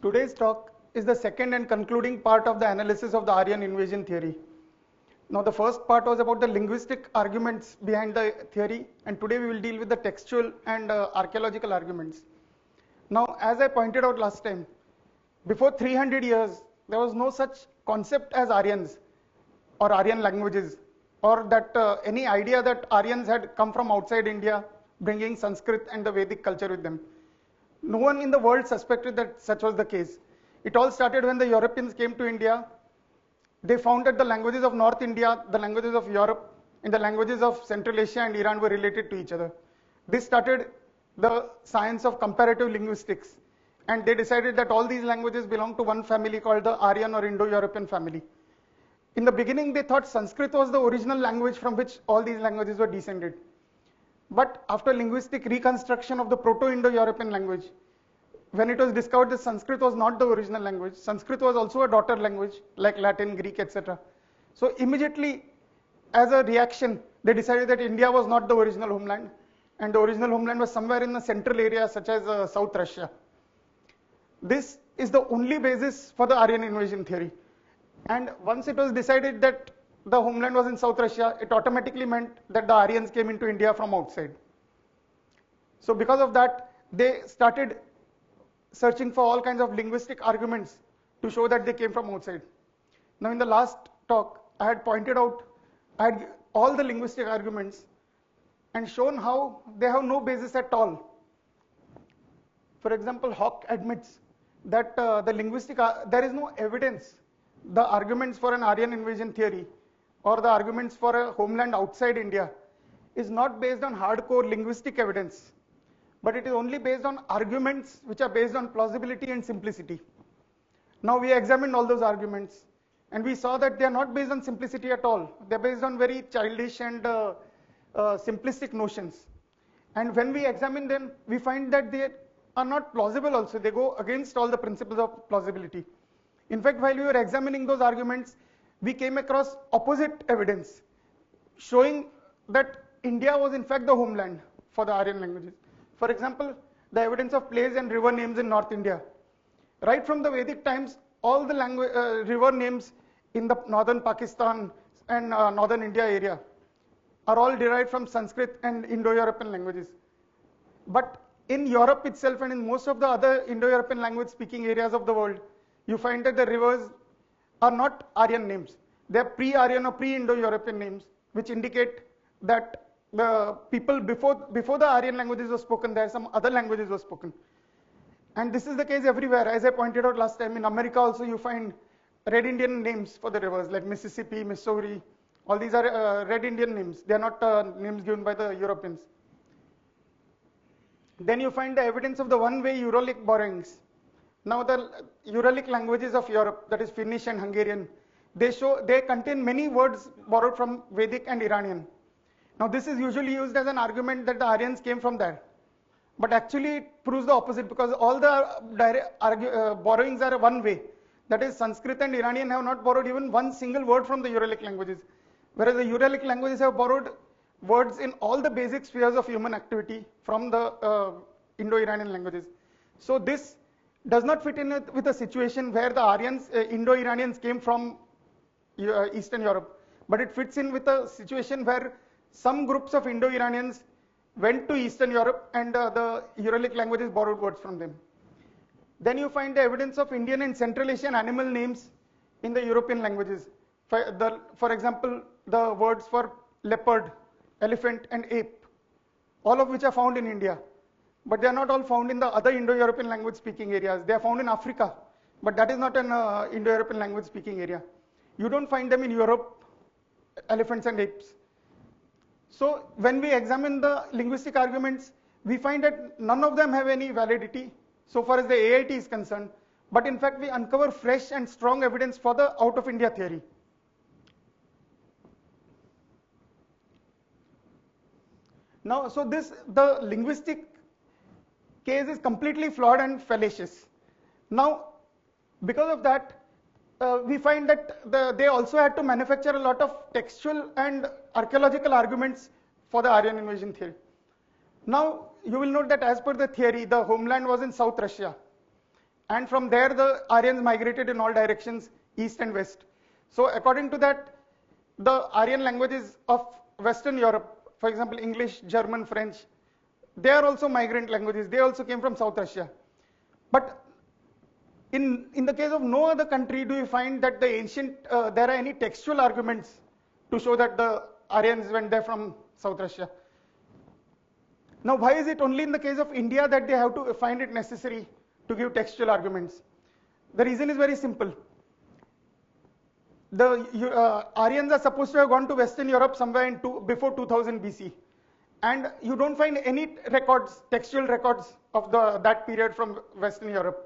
Today's talk is the second and concluding part of the analysis of the Aryan invasion theory. Now, the first part was about the linguistic arguments behind the theory, and today we will deal with the textual and archaeological arguments. Now, as I pointed out last time, before 300 years, there was no such concept as Aryans or Aryan languages, or that any idea that Aryans had come from outside India, bringing Sanskrit and the Vedic culture with them. No one in the world suspected that such was the case. It all started when the Europeans came to India. They found that the languages of North India, the languages of Europe, and the languages of Central Asia and Iran were related to each other. This started the science of comparative linguistics, and they decided that all these languages belong to one family called the Aryan or Indo-European family. In the beginning, they thought Sanskrit was the original language from which all these languages were descended. But after linguistic reconstruction of the Proto-Indo-European language, when it was discovered that Sanskrit was not the original language, Sanskrit was also a daughter language like Latin, Greek, etc. So immediately, as a reaction, they decided that India was not the original homeland, and the original homeland was somewhere in the central area such as South Russia. This is the only basis for the Aryan invasion theory. And once it was decided that the homeland was in South Russia, it automatically meant that the Aryans came into India from outside. So because of that, they started searching for all kinds of linguistic arguments to show that they came from outside. Now, in the last talk, I had pointed out all the linguistic arguments and shown how they have no basis at all. For example, Hawke admits that there is no evidence. The arguments for an Aryan invasion theory or the arguments for a homeland outside India is not based on hardcore linguistic evidence, but it is only based on arguments which are based on plausibility and simplicity. Now, we examined all those arguments and we saw that they are not based on simplicity at all. They are based on very childish and simplistic notions. And when we examine them, we find that they are not plausible also. They go against all the principles of plausibility. In fact, while we were examining those arguments, we came across opposite evidence showing that India was in fact the homeland for the Aryan languages. For example, the evidence of place and river names in North India. Right from the Vedic times, all the river names in the northern Pakistan and northern India area are all derived from Sanskrit and Indo-European languages. But in Europe itself and in most of the other Indo-European language speaking areas of the world, you find that the rivers are not Aryan names. They are pre-Aryan or pre-Indo-European names, which indicate that the people before the Aryan languages were spoken, there some other languages were spoken. And this is the case everywhere. As I pointed out last time, in America also you find Red Indian names for the rivers like Mississippi, Missouri. All these are Red Indian names. They are not names given by the Europeans. Then you find the evidence of the one-way Uralic borrowings. Now, the Uralic languages of Europe, that is Finnish and Hungarian, they contain many words borrowed from Vedic and Iranian. Now, this is usually used as an argument that the Aryans came from there. But actually, it proves the opposite because all the borrowings are one way. That is, Sanskrit and Iranian have not borrowed even one single word from the Uralic languages. Whereas the Uralic languages have borrowed words in all the basic spheres of human activity from the Indo-Iranian languages. So this does not fit in with a situation where the Aryans, Indo-Iranians came from Eastern Europe, but it fits in with a situation where some groups of Indo-Iranians went to Eastern Europe and the Uralic languages borrowed words from them. Then you find the evidence of Indian and Central Asian animal names in the European languages. For example, the words for leopard, elephant and ape, all of which are found in India. But they are not all found in the other Indo-European language speaking areas. They are found in Africa, but that is not an Indo-European language speaking area. You don't find them in Europe, elephants and apes. So when we examine the linguistic arguments, we find that none of them have any validity so far as the AIT is concerned. But in fact, we uncover fresh and strong evidence for the out of India theory. Now, so the linguistic case is completely flawed and fallacious. Now, because of that, we find that they also had to manufacture a lot of textual and archaeological arguments for the Aryan invasion theory. Now, you will note that as per the theory, the homeland was in South Russia. and from there the Aryans migrated in all directions, east and west. So according to that, the Aryan languages of Western Europe, for example, English, German, French, they are also migrant languages. They also came from South Russia. But in the case of no other country do you find that the ancient, there are any textual arguments to show that the Aryans went there from South Russia. Now, why is it only in the case of India that they have to find it necessary to give textual arguments? The reason is very simple. The Aryans are supposed to have gone to Western Europe somewhere before 2000 BC. And you don't find any records, textual records of that period from Western Europe.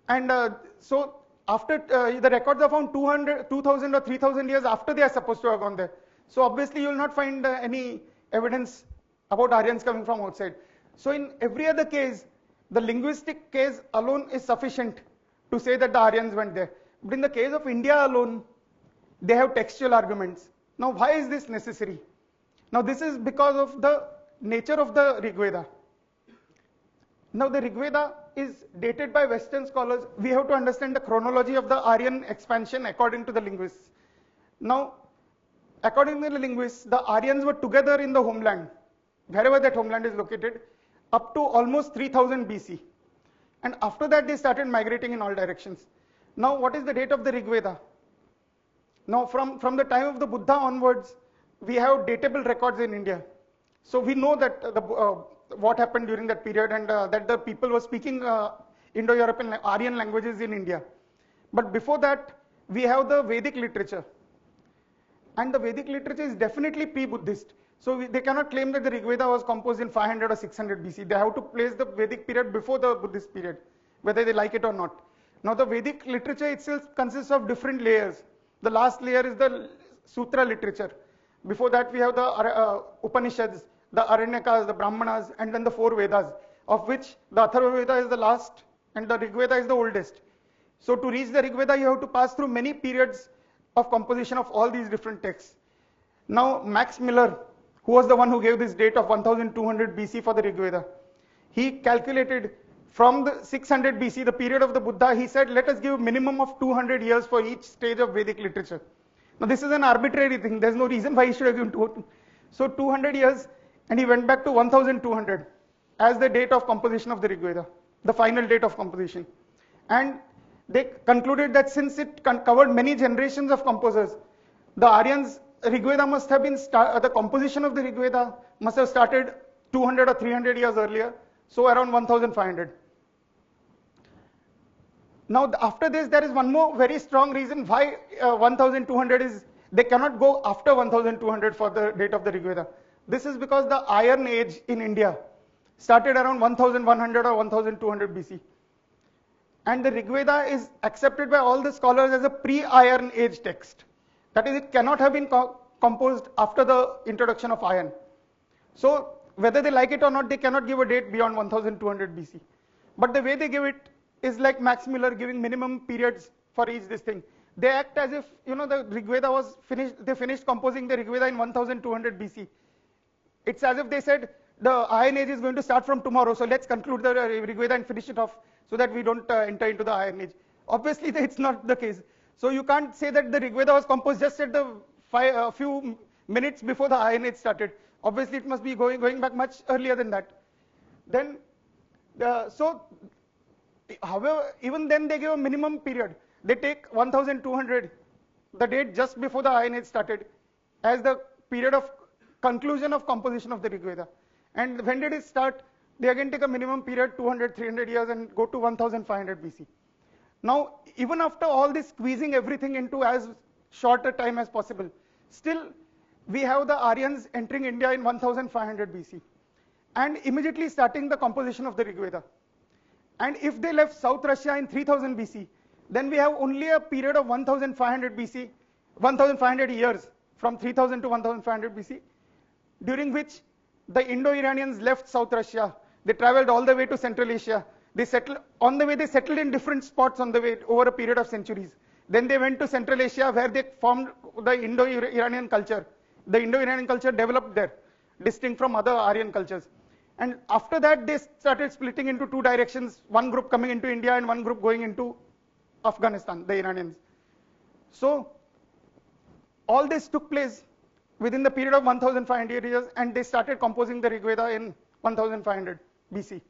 And so after the records are found 2000 or 3000 years after they are supposed to have gone there. So obviously you will not find any evidence about Aryans coming from outside. So in every other case, the linguistic case alone is sufficient to say that the Aryans went there. But in the case of India alone, they have textual arguments. Now why is this necessary? Now this is because of the nature of the Rig Veda. Now the Rig Veda is dated by Western scholars. We have to understand the chronology of the Aryan expansion according to the linguists. Now, according to the linguists, the Aryans were together in the homeland, wherever that homeland is located, up to almost 3000 BC. And after that they started migrating in all directions. Now what is the date of the Rig Veda? Now from the time of the Buddha onwards, we have datable records in India. So we know that what happened during that period, and that the people were speaking Indo-European Aryan languages in India. But before that, we have the Vedic literature. And the Vedic literature is definitely pre-Buddhist. So they cannot claim that the Rig Veda was composed in 500 or 600 BC. They have to place the Vedic period before the Buddhist period, whether they like it or not. Now the Vedic literature itself consists of different layers. The last layer is the Sutra literature. Before that we have the Upanishads, the Aranyakas, the Brahmanas, and then the 4 Vedas, of which the Atharva Veda is the last and the Rig Veda is the oldest. So to reach the Rig Veda, you have to pass through many periods of composition of all these different texts. Now Max Muller, who was the one who gave this date of 1200 BC for the Rig Veda, he calculated from the 600 BC, the period of the Buddha, he said, let us give minimum of 200 years for each stage of Vedic literature. Now this is an arbitrary thing. There's no reason why he should have given 200. So 200 years, and he went back to 1200 as the date of composition of the Rig Veda, the final date of composition. And they concluded that since it covered many generations of composers, the Aryans' Rig Veda must have been, the composition of the Rig Veda must have started 200 or 300 years earlier, so around 1500. Now after this, there is one more very strong reason why 1200 is, they cannot go after 1200 for the date of the Rig Veda. This is because the Iron Age in India started around 1100 or 1200 BC. And the Rig Veda is accepted by all the scholars as a pre-Iron Age text. That is, it cannot have been composed after the introduction of iron. So whether they like it or not, they cannot give a date beyond 1200 BC. But the way they give it is like Max Muller giving minimum periods for each this thing. They act as if, you know, the Rig Veda was finished, they finished composing the Rig Veda in 1200 BC. It's as if they said, the Iron Age is going to start from tomorrow, so let's conclude the Rig Veda and finish it off so that we don't enter into the Iron Age. Obviously, it's not the case. So you can't say that the Rig Veda was composed just at the few minutes before the Iron Age started. Obviously, it must be going back much earlier than that. Then, however, even then they give a minimum period. They take 1200, the date just before the Iron Age started, as the period of conclusion of composition of the Rig Veda. And when did it start? They again take a minimum period, 200, 300 years, and go to 1500 BC. Now, even after all this squeezing everything into as short a time as possible, still we have the Aryans entering India in 1500 BC and immediately starting the composition of the Rig Veda. And if they left South Russia in 3000 BC, then we have only a period of 1500 BC, 1500 years, from 3000 to 1500 BC, during which the Indo-Iranians left South Russia. They traveled all the way to Central Asia. They settled on the way. They settled in different spots on the way over a period of centuries. Then they went to Central Asia, where they formed the Indo-Iranian culture. The Indo-Iranian culture developed there, distinct from other Aryan cultures. And after that, they started splitting into two directions, one group coming into India and one group going into Afghanistan, the Iranians. So all this took place within the period of 1500 years, and they started composing the Rig Veda in 1500 BC.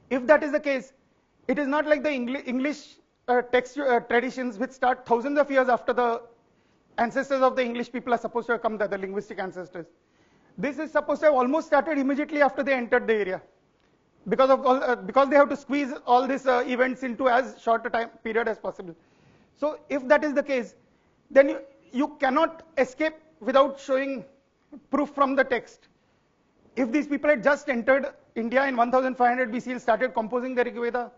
If that is the case, it is not like the English text traditions which start thousands of years after the ancestors of the English people are supposed to have come there, the linguistic ancestors. This is supposed to have almost started immediately after they entered the area, because of all, because they have to squeeze all these events into as short a time period as possible. So if that is the case, then you cannot escape without showing proof from the text. If these people had just entered India in 1500 BC and started composing the Rig Veda,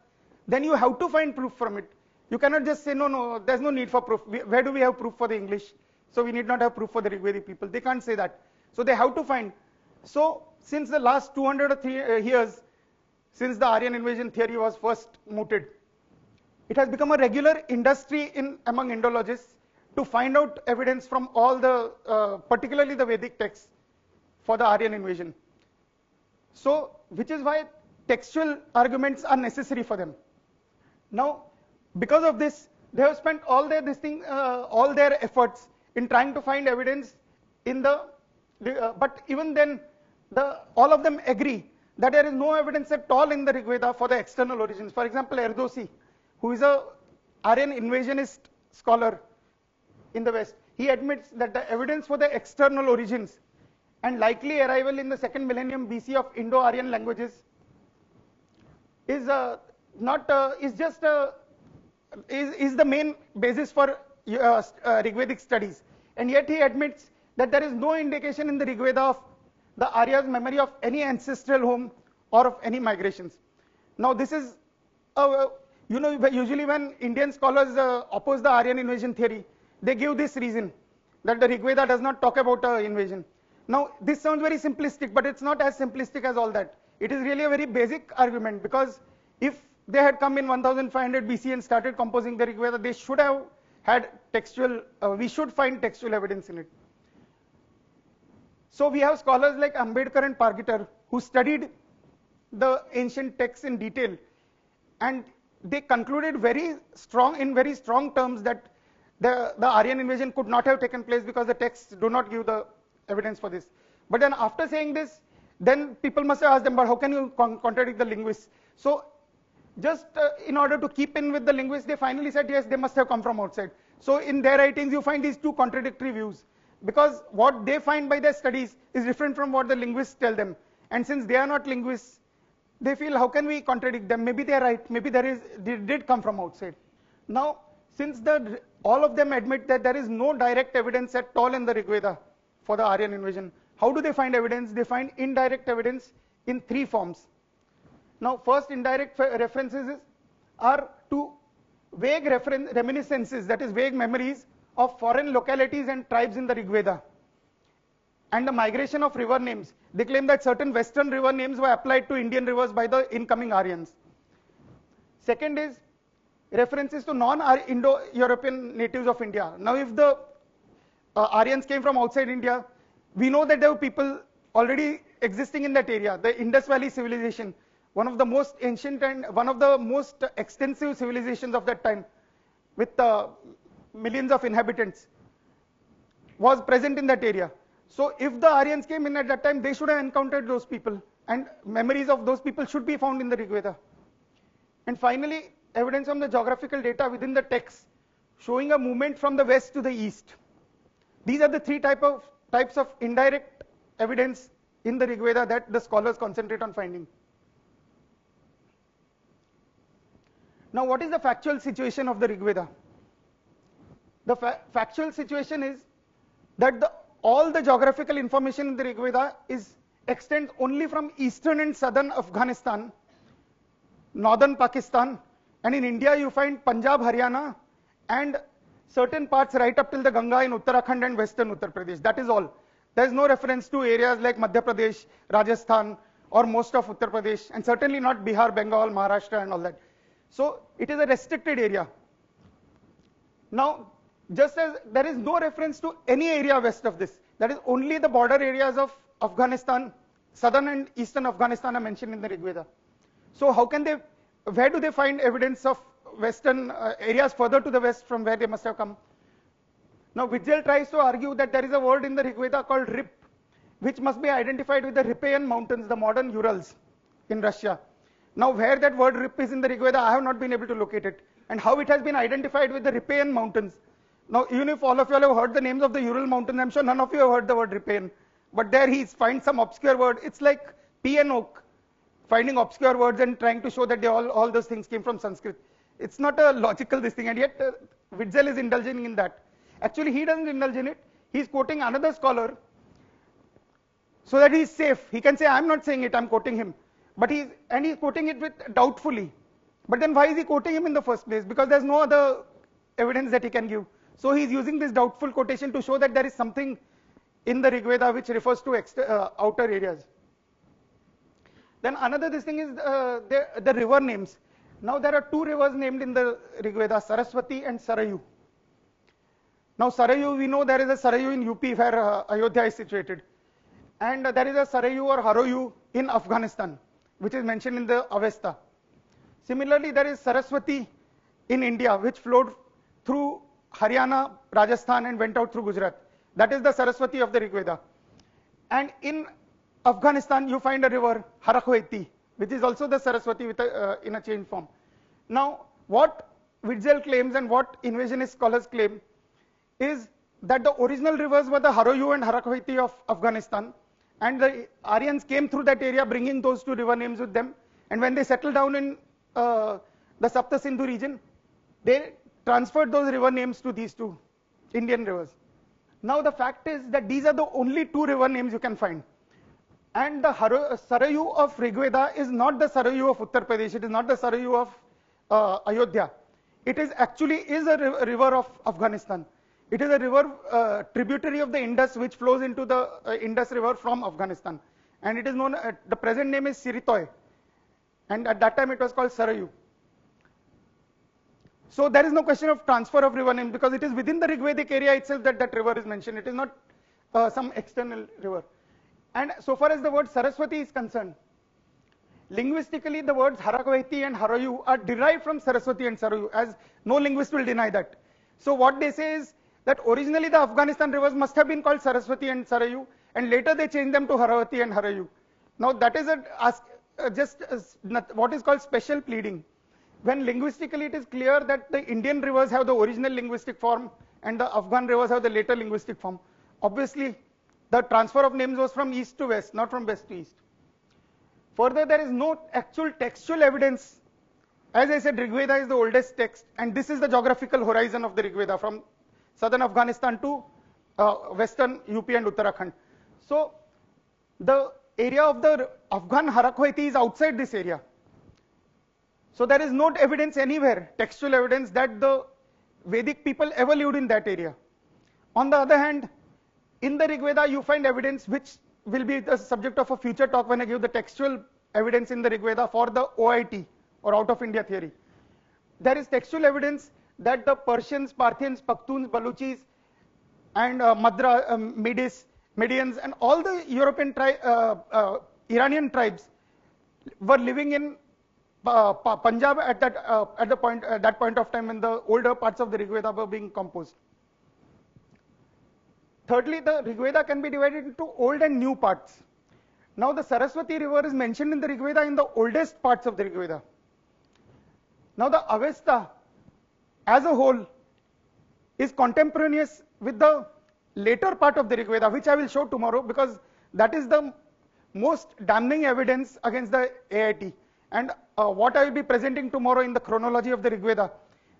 then you have to find proof from it. You cannot just say, no, there's no need for proof. Where do we have proof for the English? So we need not have proof for the Rigvedic people. They can't say that. So they have to find. So since the last 200 or 3 years, since the Aryan invasion theory was first mooted, it has become a regular industry among Indologists to find out evidence from all the, particularly the Vedic texts, for the Aryan invasion. So, which is why textual arguments are necessary for them. Now, because of this, they have spent all their efforts in trying to find evidence in but even then, all of them agree that there is no evidence at all in the Rig Veda for the external origins. For example, Erdosy, who is a Aryan invasionist scholar in the West, he admits that the evidence for the external origins and likely arrival in the 2nd millennium BC of Indo-Aryan languages is the main basis for Rigvedic studies. And yet he admits that there is no indication in the Rig Veda of the Arya's memory of any ancestral home or of any migrations. Now this is, usually when Indian scholars oppose the Aryan invasion theory, they give this reason that the Rig Veda does not talk about invasion. Now this sounds very simplistic, but it's not as simplistic as all that. It is really a very basic argument, because if they had come in 1500 BC and started composing the Rig Veda, they should have had textual, we should find textual evidence in it. So we have scholars like Ambedkar and Pargitar who studied the ancient texts in detail, and they concluded in very strong terms that the Aryan invasion could not have taken place because the texts do not give the evidence for this. But then after saying this, then people must have asked them, but how can you contradict the linguists? So just in order to keep in with the linguists, they finally said, yes, they must have come from outside. So in their writings, you find these two contradictory views, because what they find by their studies is different from what the linguists tell them. And since they are not linguists, they feel, how can we contradict them? Maybe they are right. Maybe they did come from outside. Now, since all of them admit that there is no direct evidence at all in the Rig Veda for the Aryan invasion, how do they find evidence? They find indirect evidence in 3 forms. Now, first indirect references are to vague reminiscences, that is vague memories of foreign localities and tribes in the Rig Veda, and the migration of river names. They claim that certain western river names were applied to Indian rivers by the incoming Aryans. Second is references to non-Indo-European natives of India. Now, if the Aryans came from outside India, we know that there were people already existing in that area. The Indus Valley civilization, one of the most ancient and one of the most extensive civilizations of that time, with millions of inhabitants, was present in that area. So if the Aryans came in at that time, they should have encountered those people, and memories of those people should be found in the Rig Veda. And finally, evidence from the geographical data within the text showing a movement from the west to the east. These are the 3 types of indirect evidence in the Rig Veda that the scholars concentrate on finding. Now, what is the factual situation of the Rig Veda? The factual situation is that all the geographical information in the Rig Veda extends only from eastern and southern Afghanistan, northern Pakistan, and in India you find Punjab, Haryana, and certain parts right up till the Ganga in Uttarakhand and western Uttar Pradesh. That is all. There is no reference to areas like Madhya Pradesh, Rajasthan, or most of Uttar Pradesh, and certainly not Bihar, Bengal, Maharashtra, and all that. So it is a restricted area. Now, just as there is no reference to any area west of this, that is only the border areas of Afghanistan southern and eastern Afghanistan are mentioned in the Rig Veda. So how can they, where do they find evidence of western areas further to the west from where they must have come? Now Witzel tries to argue that there is a word in the Rig Veda called Rip, which must be identified with the Riparian mountains, the modern Urals in Russia. Now where that word Rip is in the Rig Veda, I have not been able to locate it. And how it has been identified with the Riparian mountains. Now even if all of you all have heard the names of the Ural mountains, I'm sure none of you have heard the word Riparian. But there he finds some obscure word. It's like pea and oak, finding obscure words and trying to show that they all those things came from Sanskrit. It's not a logical this thing, and yet Witzel is indulging in that. Actually, he doesn't indulge in it. He's quoting another scholar so that he's safe. He can say, I'm not saying it, I'm quoting him. But he's quoting it with doubtfully. But then why is he quoting him in the first place? Because there's no other evidence that he can give. So he's using this doubtful quotation to show that there is something in the Rig Veda which refers to outer areas. Then another this thing is the river names. Now there are two rivers named in the Rig Veda, Saraswati and Sarayu. Now Sarayu, we know there is a Sarayu in UP where Ayodhya is situated. And there is a Sarayu or Haroyu in Afghanistan, which is mentioned in the Avesta. Similarly, there is Saraswati in India, which flowed through Haryana, Rajasthan and went out through Gujarat. That is the Saraswati of the Rig Veda. And in Afghanistan, you find a river, Harakwaiti, which is also the Saraswati with in a changed form. Now, what Witzel claims and what invasionist scholars claim is that the original rivers were the Haroyu and Harakwaiti of Afghanistan, and the Aryans came through that area bringing those two river names with them. And when they settled down in the Sapta Sindhu region, they transferred those river names to these two Indian rivers. Now the fact is that these are the only two river names you can find. And the Sarayu of Rig Veda is not the Sarayu of Uttar Pradesh, it is not the Sarayu of Ayodhya. It is actually a river of Afghanistan. It is a river tributary of the Indus which flows into the Indus river from Afghanistan. And it is known, the present name is Siritoy. And at that time it was called Sarayu. So there is no question of transfer of river name because it is within the Rigvedic area itself that that river is mentioned. It is not some external river. And so far as the word Saraswati is concerned, linguistically the words Harakwaiti and Harayu are derived from Saraswati and Sarayu, as no linguist will deny that. So what they say is that originally the Afghanistan rivers must have been called Saraswati and Sarayu, and later they changed them to Haravati and Harayu. Now that is what is called special pleading. When linguistically it is clear that the Indian rivers have the original linguistic form and the Afghan rivers have the later linguistic form. Obviously, the transfer of names was from east to west, not from west to east. Further, there is no actual textual evidence. As I said, Rig Veda is the oldest text, and this is the geographical horizon of the Rig Veda from southern Afghanistan to western UP and Uttarakhand. So, the area of the Afghan Harakwaiti is outside this area. So there is no evidence anywhere, textual evidence, that the Vedic people ever lived in that area. On the other hand, in the Rig Veda you find evidence which will be the subject of a future talk when I give the textual evidence in the Rig Veda for the OIT or out of India theory. There is textual evidence that the Persians, Parthians, Pakhtuns, Baluchis and Medians and all the European Iranian tribes were living in Punjab at that point of time when the older parts of the Rig Veda were being composed. Thirdly, the Rig Veda can be divided into old and new parts. Now the Saraswati river is mentioned in the Rig Veda in the oldest parts of the Rig Veda. Now the Avesta as a whole is contemporaneous with the later part of the Rig Veda, which I will show tomorrow because that is the most damning evidence against the AIT. And what I will be presenting tomorrow in the chronology of the Rig Veda,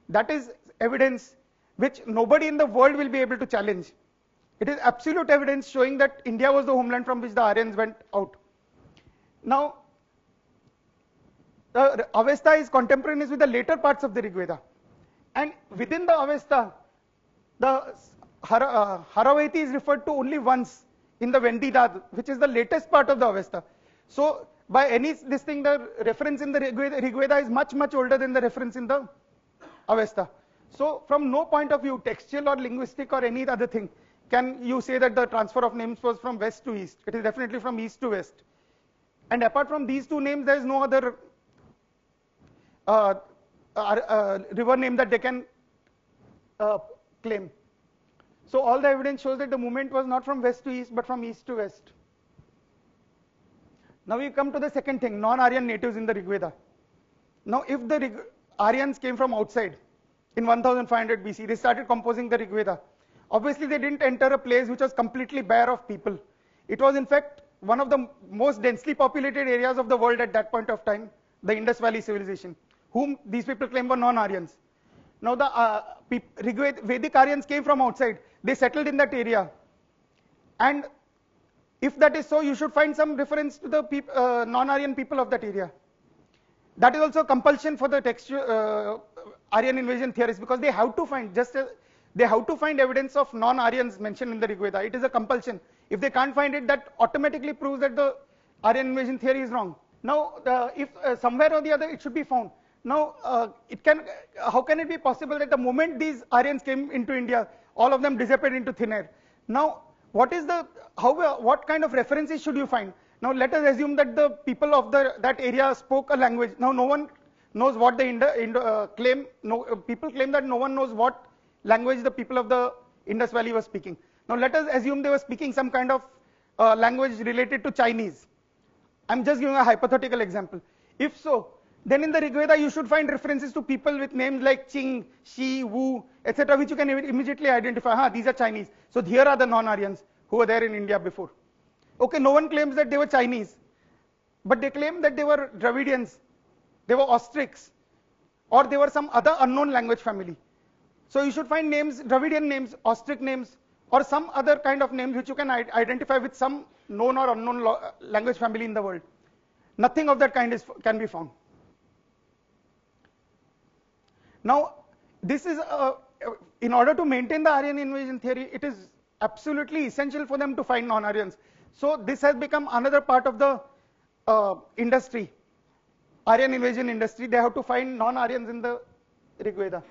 that is evidence which nobody in the world will be able to challenge. It is absolute evidence showing that India was the homeland from which the Aryans went out. Now, the Avesta is contemporaneous with the later parts of the Rig Veda. And within the Avesta, the Haravati is referred to only once in the Vendidad, which is the latest part of the Avesta. So, by the reference in the Rig Veda is much older than the reference in the Avesta. So, from no point of view, textual or linguistic or any other thing, can you say that the transfer of names was from west to east? It is definitely from east to west. And apart from these two names, there is no other river name that they can claim. So all the evidence shows that the movement was not from west to east, but from east to west. Now we come to the second thing, non-Aryan natives in the Rigveda. Now if the Aryans came from outside in 1500 BC, they started composing the Rigveda. Obviously they didn't enter a place which was completely bare of people. It was in fact one of the most densely populated areas of the world at that point of time, the Indus Valley civilization, whom these people claim were non-Aryans. Now the Vedic Aryans came from outside, they settled in that area. And if that is so, you should find some reference to the non-Aryan people of that area. That is also a compulsion for the textual Aryan invasion theorists, because they have to find they have to find evidence of non-Aryans mentioned in the Rigveda. It is a compulsion. If they can't find it, that automatically proves that the Aryan invasion theory is wrong. Now, if somewhere or the other it should be found. Now, how can it be possible that the moment these Aryans came into India, all of them disappeared into thin air? Now, what kind of references should you find? Now, let us assume that the people of that area spoke a language. Now, no one knows what the people claim that no one knows what language the people of the Indus Valley were speaking. Now, let us assume they were speaking some kind of language related to Chinese. I'm just giving a hypothetical example. If so, then in the Rigveda you should find references to people with names like Qing, Shi, Wu, etc., which you can immediately identify. These are Chinese. So here are the non-Aryans who were there in India before. Okay, no one claims that they were Chinese, but they claim that they were Dravidians, they were Ostrics, or they were some other unknown language family. So you should find names, Dravidian names, Ostric names, or some other kind of names which you can identify with some known or unknown language family in the world. Nothing of that kind can be found. Now, this is in order to maintain the Aryan invasion theory, it is absolutely essential for them to find non-Aryans. So this has become another part of the industry, Aryan invasion industry. They have to find non-Aryans in the Rigveda.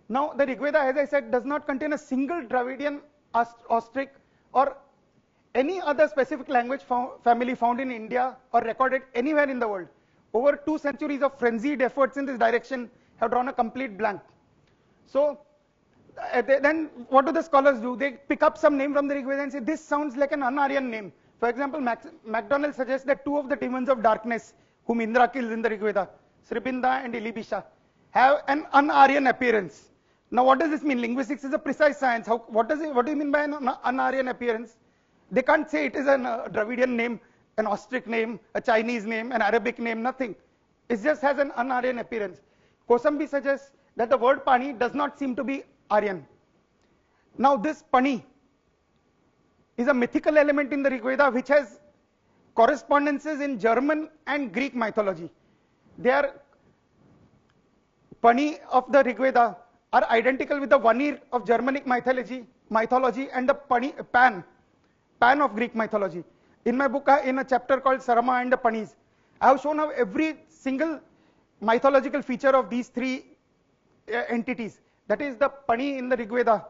Now, the Rigveda, as I said, does not contain a single Dravidian, Ostric, or any other specific language family found in India or recorded anywhere in the world. Over 2 centuries of frenzied efforts in this direction have drawn a complete blank. So, then what do the scholars do? They pick up some name from the Rigveda and say, this sounds like an un-Aryan name. For example, MacDonald suggests that 2 of the demons of darkness, whom Indra kills in the Rigveda, Sribinda and Ilibisha, have an un-Aryan appearance. Now, what does this mean? Linguistics is a precise science. What do you mean by an un-Aryan appearance? They can't say it is a Dravidian name, an Ostric name, a Chinese name, an Arabic name, nothing. It just has an un-Aryan appearance. Kosambi suggests that the word Pani does not seem to be Aryan. Now, this Pani is a mythical element in the Rigveda which has correspondences in German and Greek mythology. Pani of the Rigveda are identical with the Vanir of Germanic mythology and the Pan of Greek mythology. In my book, in a chapter called Sarama and the Panis, I have shown how every single mythological feature of these 3 entities, that is the Pani in the Rigveda,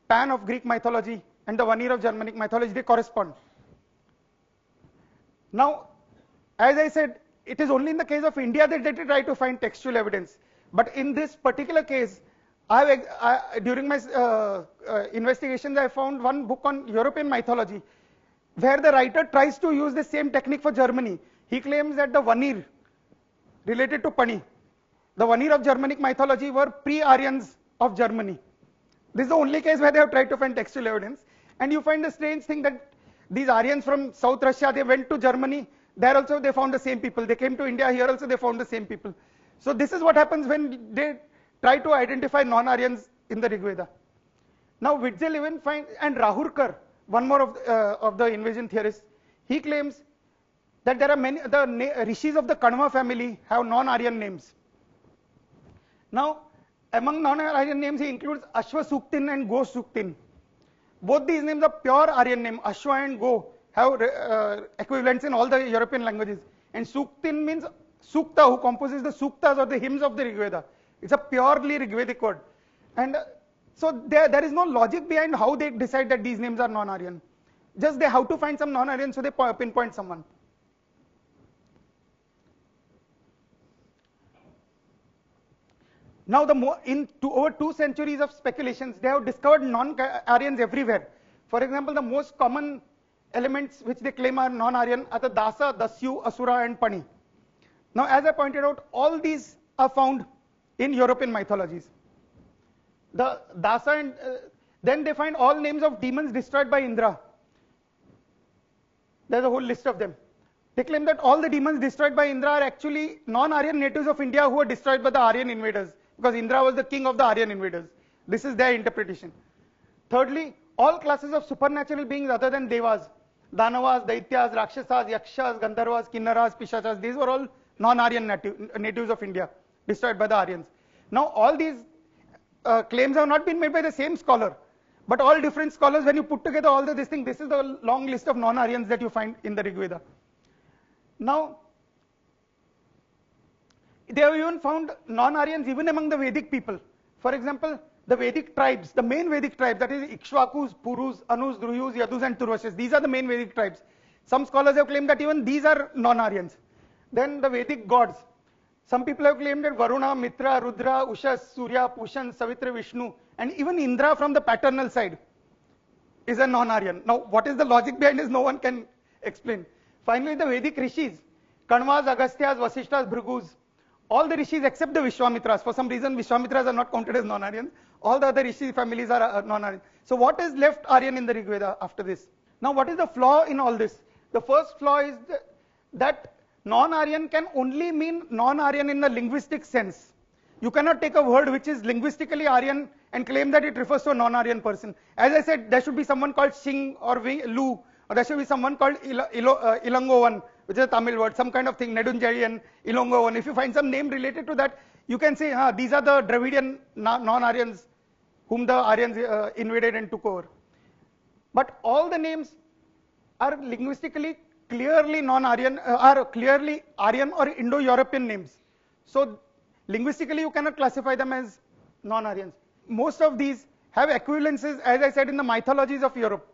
Pan of Greek mythology, and the Vanir of Germanic mythology, they correspond. Now, as I said, it is only in the case of India that they try to find textual evidence. But in this particular case, during my investigations, I found one book on European mythology, where the writer tries to use the same technique for Germany. He claims that the Vanir related to Pani, the Vanir of Germanic mythology, were pre-Aryans of Germany. This is the only case where they have tried to find textual evidence. And you find the strange thing that these Aryans from South Russia, they went to Germany, there also they found the same people. They came to India, here also they found the same people. So this is what happens when they try to identify non-Aryans in the Rigveda. Now Witzel even finds, and Rahurkar, one more of the invasion theorists, he claims that there are many, the rishis of the Kanva family have non-Aryan names. Now, among non-Aryan names, he includes Ashwa Suktin and Go Suktin. Both these names are pure Aryan names. Ashwa and Go have equivalents in all the European languages. And Suktin means Sukta, who composes the Suktas or the hymns of the Rigveda. It's a purely Rigvedic word. And so there is no logic behind how they decide that these names are non-Aryan. Just they have to find some non-Aryan, so they pinpoint someone. Now, over 2 centuries of speculations, they have discovered non-Aryans everywhere. For example, the most common elements which they claim are non-Aryan are the Dasa, Dasyu, Asura, and Pani. Now, as I pointed out, all these are found in European mythologies. The Dasa and then they find all names of demons destroyed by Indra. There's a whole list of them. They claim that all the demons destroyed by Indra are actually non-Aryan natives of India who were destroyed by the Aryan invaders, because Indra was the king of the Aryan invaders. This is their interpretation. Thirdly, all classes of supernatural beings other than Devas, Danavas, Daityas, Rakshasas, Yakshas, Gandharvas, Kinnaras, Pishachas, these were all non-Aryan natives of India, destroyed by the Aryans. Now, all these claims have not been made by the same scholar, but all different scholars, when you put together all this thing, this is the long list of non-Aryans that you find in the Rig Veda. Now, they have even found non-Aryans even among the Vedic people. For example, the Vedic tribes, the main Vedic tribes, that is Ikshvakus, Purus, Anus, Druyus, Yadus, and Turvashas, these are the main Vedic tribes. Some scholars have claimed that even these are non-Aryans. Then the Vedic gods. Some people have claimed that Varuna, Mitra, Rudra, Ushas, Surya, Pushan, Savitra, Vishnu, and even Indra from the paternal side is a non-Aryan. Now, what is the logic behind this? No one can explain. Finally, the Vedic rishis, Kanvas, Agasthyas, Vasishtas, Bhrigus, all the rishis except the Vishwamitras. For some reason, Vishwamitras are not counted as non-Aryans. All the other rishi families are non-Aryan. So what is left Aryan in the Rig Veda after this? Now, what is the flaw in all this? The first flaw is that non-Aryan can only mean non-Aryan in the linguistic sense. You cannot take a word which is linguistically Aryan and claim that it refers to a non-Aryan person. As I said, there should be someone called Singh or Lu, or there should be someone called Ilangovan, which is a Tamil word, some kind of thing, Nedunjarian, Ilongovan. If you find some name related to that, you can say, these are the Dravidian non-Aryans whom the Aryans invaded and took over. But all the names are linguistically clearly non-Aryan, are clearly Aryan or Indo-European names. So linguistically, you cannot classify them as non-Aryans. Most of these have equivalences, as I said, in the mythologies of Europe.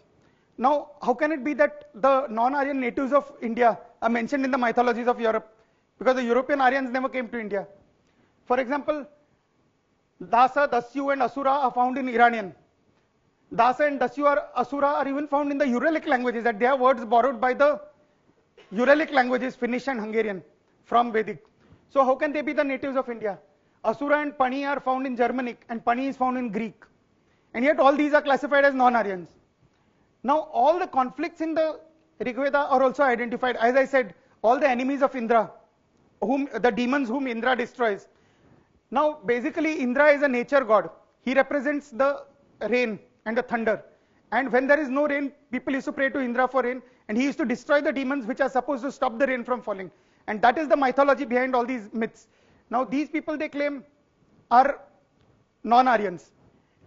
Now, how can it be that the non-Aryan natives of India are mentioned in the mythologies of Europe? Because the European Aryans never came to India. For example, Dasa, Dasyu, and Asura are found in Iranian. Dasa and Dasyu or Asura are even found in the Uralic languages, that they are words borrowed by the Uralic languages, Finnish and Hungarian, from Vedic. So how can they be the natives of India? Asura and Pani are found in Germanic, and Pani is found in Greek. And yet all these are classified as non-Aryans. Now, all the conflicts in the Rig Veda are also identified. As I said, all the enemies of Indra, the demons whom Indra destroys. Now, basically, Indra is a nature god. He represents the rain and the thunder. And when there is no rain, people used to pray to Indra for rain, and he used to destroy the demons which are supposed to stop the rain from falling. And that is the mythology behind all these myths. Now, these people, they claim, are non-Aryans.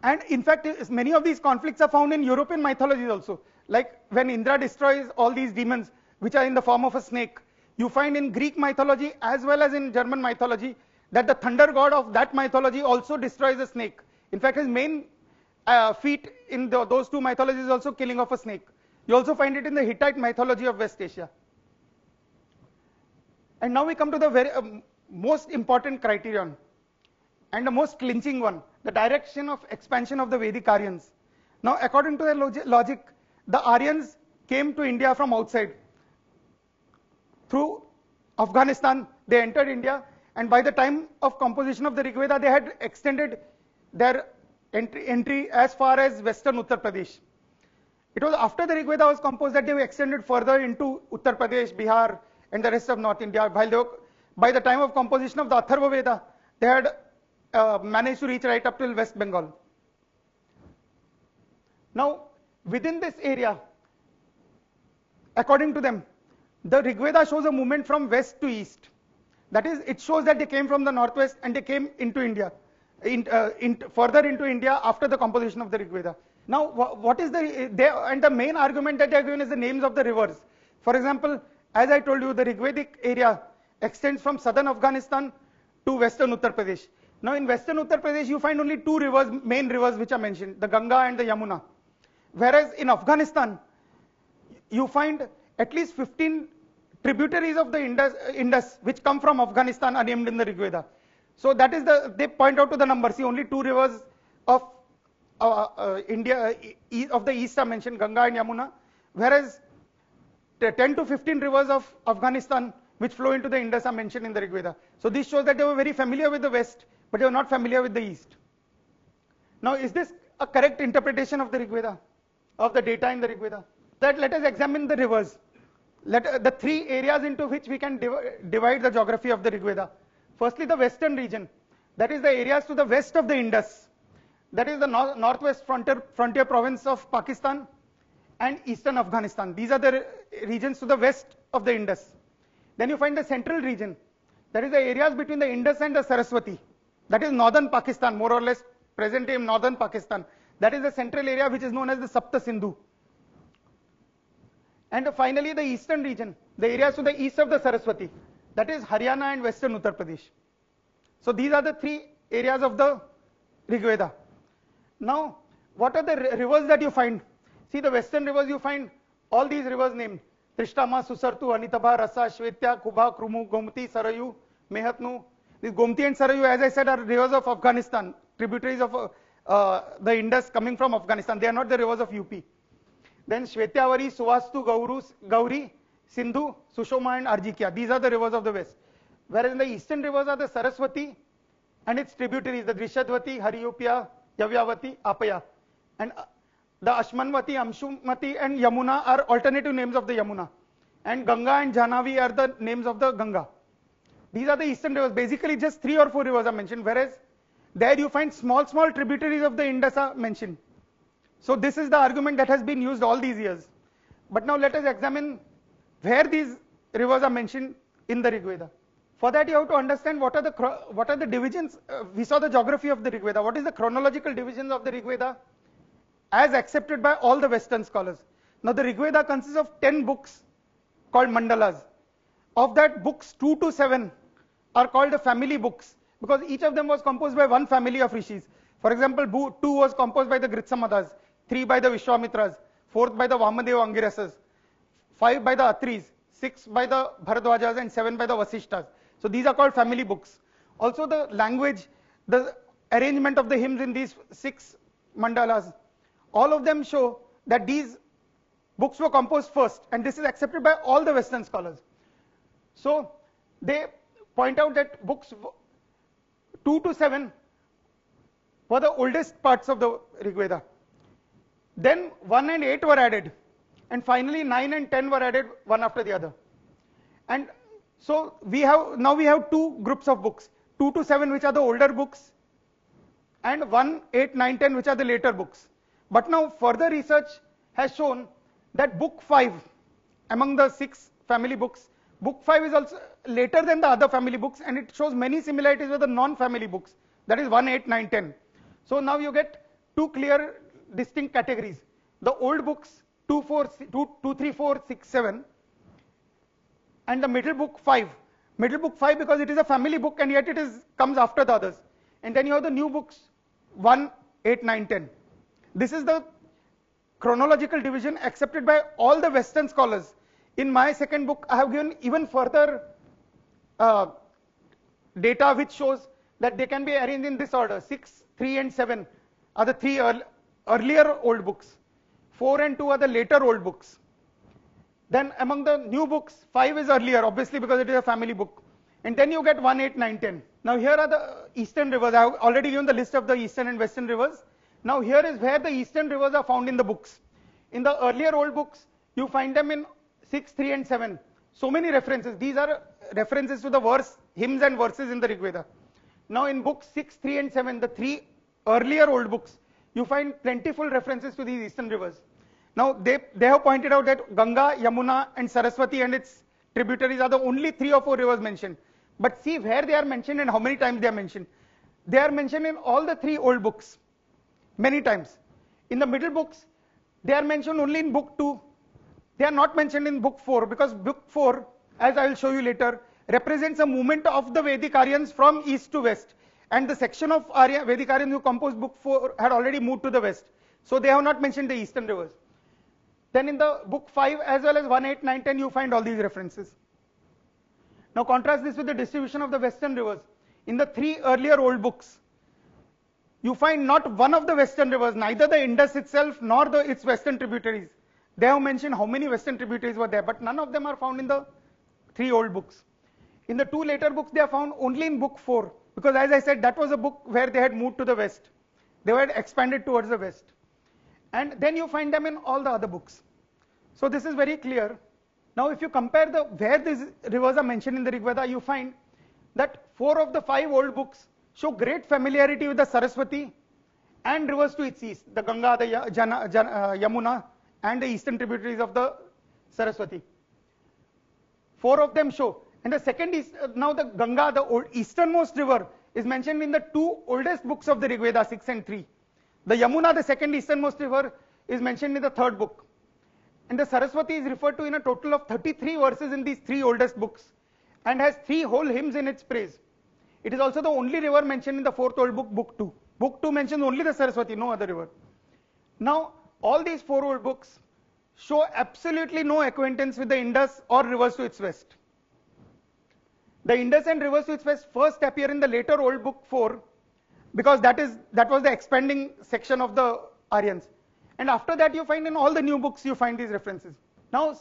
And in fact, many of these conflicts are found in European mythologies also. Like when Indra destroys all these demons, which are in the form of a snake, you find in Greek mythology as well as in German mythology that the thunder god of that mythology also destroys a snake. In fact, his main feat in those two mythologies is also killing of a snake. You also find it in the Hittite mythology of West Asia. And now we come to the very most important criterion and the most clinching one, the direction of expansion of the Vedic Aryans. Now, according to their logic, the Aryans came to India from outside. Through Afghanistan, they entered India, and by the time of composition of the Rig Veda, they had extended their entry as far as western Uttar Pradesh. It was after the Rig Veda was composed that they were extended further into Uttar Pradesh, Bihar, and the rest of North India. By the time of composition of the Atharva Veda, they had managed to reach right up till West Bengal. Now, within this area, according to them, the Rig Veda shows a movement from west to east. That is, it shows that they came from the northwest and they came into India, further into India after the composition of the Rig Veda. Now, what is the main argument that they are given is the names of the rivers. For example, as I told you, the Rigvedic area extends from southern Afghanistan to western Uttar Pradesh. Now, in western Uttar Pradesh, you find only two rivers, main rivers which are mentioned, the Ganga and the Yamuna. Whereas in Afghanistan, you find at least 15 tributaries of the Indus which come from Afghanistan are named in the Rig Veda. So that is they point out to the number. See, only 2 rivers of India of the east are mentioned, Ganga and Yamuna, whereas 10 to 15 rivers of Afghanistan which flow into the Indus are mentioned in the Rig Veda. So this shows that they were very familiar with the west, but they were not familiar with the east. Now, is this a correct interpretation of the Rig Veda, of the data in the Rig Veda? That let us examine the rivers. The 3 areas into which we can divide the geography of the Rig Veda. Firstly, the western region, that is the areas to the west of the Indus, that is the northwest frontier province of Pakistan and eastern Afghanistan. These are the regions to the west of the Indus. Then you find the central region, that is the areas between the Indus and the Saraswati, that is northern Pakistan, more or less present day northern Pakistan. That is the central area which is known as the Sapta Sindhu. And finally the eastern region, the areas to the east of the Saraswati, that is Haryana and western Uttar Pradesh. So these are the 3 areas of the Rig Veda. Now, what are the rivers that you find? See, the western rivers, you find all these rivers named: Trishtama, Susartu, Anitabha, Rasa, Shvetya, Kubha, Krumu, Gomti, Sarayu, Mehatnu. These Gomti and Sarayu, as I said, are rivers of Afghanistan, tributaries of the Indus coming from Afghanistan. They are not the rivers of UP. Then Shvetyavari, Suvastu, Gauri, Sindhu, Sushoma and Arjikya. These are the rivers of the west. Whereas in the eastern rivers are the Saraswati and its tributaries, the Drishadvati, Hariyupya, Yavyavati, Apaya. And the Ashmanvati, Amshumati and Yamuna are alternative names of the Yamuna. And Ganga and Jahnavi are the names of the Ganga. These are the eastern rivers. Basically just 3 or 4 rivers are mentioned, whereas there you find small tributaries of the Indus are mentioned. So this is the argument that has been used all these years. But now let us examine where these rivers are mentioned in the Rig Veda. For that you have to understand what are the divisions. We saw the geography of the Rig Veda. What is the chronological divisions of the Rig Veda as accepted by all the Western scholars? Now the Rig Veda consists of 10 books called mandalas. Of that, books 2 to 7 are called the family books, because each of them was composed by one family of rishis. For example, 2 was composed by the Gritsamadas, 3 by the Vishwamitras, 4th by the Vamadeva Angirasas, 5 by the Atris, 6 by the Bharadwajas and 7 by the Vasishtas. So these are called family books. Also the language, the arrangement of the hymns in these 6 mandalas, all of them show that these books were composed first, and this is accepted by all the Western scholars. So they point out that books 2 to 7 were the oldest parts of the Rig Veda. Then 1 and 8 were added, and finally 9 and 10 were added one after the other. And so we have 2 groups of books, 2 to 7 which are the older books, and 1, 8, 9, 10 which are the later books. But now further research has shown that book 5 among the 6 family books, book 5 is also later than the other family books, and it shows many similarities with the non-family books, that is 1, 8, 9, 10. So now you get 2 clear distinct categories: the old books 2, 3, 4, 6, 7, and the middle book 5. Middle book 5 because it is a family book and yet it comes after the others. And then you have the new books 1, 8, 9, 10. This is the chronological division accepted by all the Western scholars. In my second book, I have given even further data which shows that they can be arranged in this order. 6, 3 and 7 are the 3 earlier old books. 4 and 2 are the later old books. Then among the new books, 5 is earlier, obviously because it is a family book. And then you get 1, 8, 9, 10. Now here are the eastern rivers. I have already given the list of the eastern and western rivers. Now here is where the eastern rivers are found in the books. In the earlier old books, you find them in 6, 3 and 7. So many references. These are references to the hymns and verses in the Rig Veda. Now in books 6, 3 and 7, the 3 earlier old books, you find plentiful references to these eastern rivers. Now they have pointed out that Ganga, Yamuna and Saraswati and its tributaries are the only 3 or 4 rivers mentioned. But see where they are mentioned and how many times they are mentioned. They are mentioned in all the 3 old books, many times. In the middle books, they are mentioned only in book 2. They are not mentioned in book 4 because book 4, as I will show you later, represents a movement of the Vedic Aryans from east to west. And the section of Vedic Aryans who composed book 4 had already moved to the west. So they have not mentioned the eastern rivers. Then in the book 5 as well as 1, 8, 9, 10, you find all these references. Now contrast this with the distribution of the western rivers. In the 3 earlier old books, you find not one of the western rivers, neither the Indus itself nor its western tributaries. They have mentioned how many western tributaries were there, but none of them are found in the 3 old books. In the 2 later books, they are found only in book 4, because as I said, that was a book where they had moved to the west. They were expanded towards the west. And then you find them in all the other books. So this is very clear. Now if you compare where these rivers are mentioned in the Rig Veda, you find that 4 of the 5 old books show great familiarity with the Saraswati and rivers to its east, the Ganga, the Yamuna, and the eastern tributaries of the Saraswati. 4 of them show. And the second is now the Ganga, the easternmost river, is mentioned in the 2 oldest books of the Rig Veda, 6 and 3. The Yamuna, the second easternmost river, is mentioned in the 3rd book. And the Saraswati is referred to in a total of 33 verses in these 3 oldest books, and has 3 whole hymns in its praise. It is also the only river mentioned in the 4th old book, book 2. Book 2 mentions only the Saraswati, no other river. Now, all these 4 old books show absolutely no acquaintance with the Indus or rivers to its west. The Indus and rivers to its west first appear in the later old book 4, because that was the expanding section of the Aryans. And after that, you find in all the new books, you find these references. Now,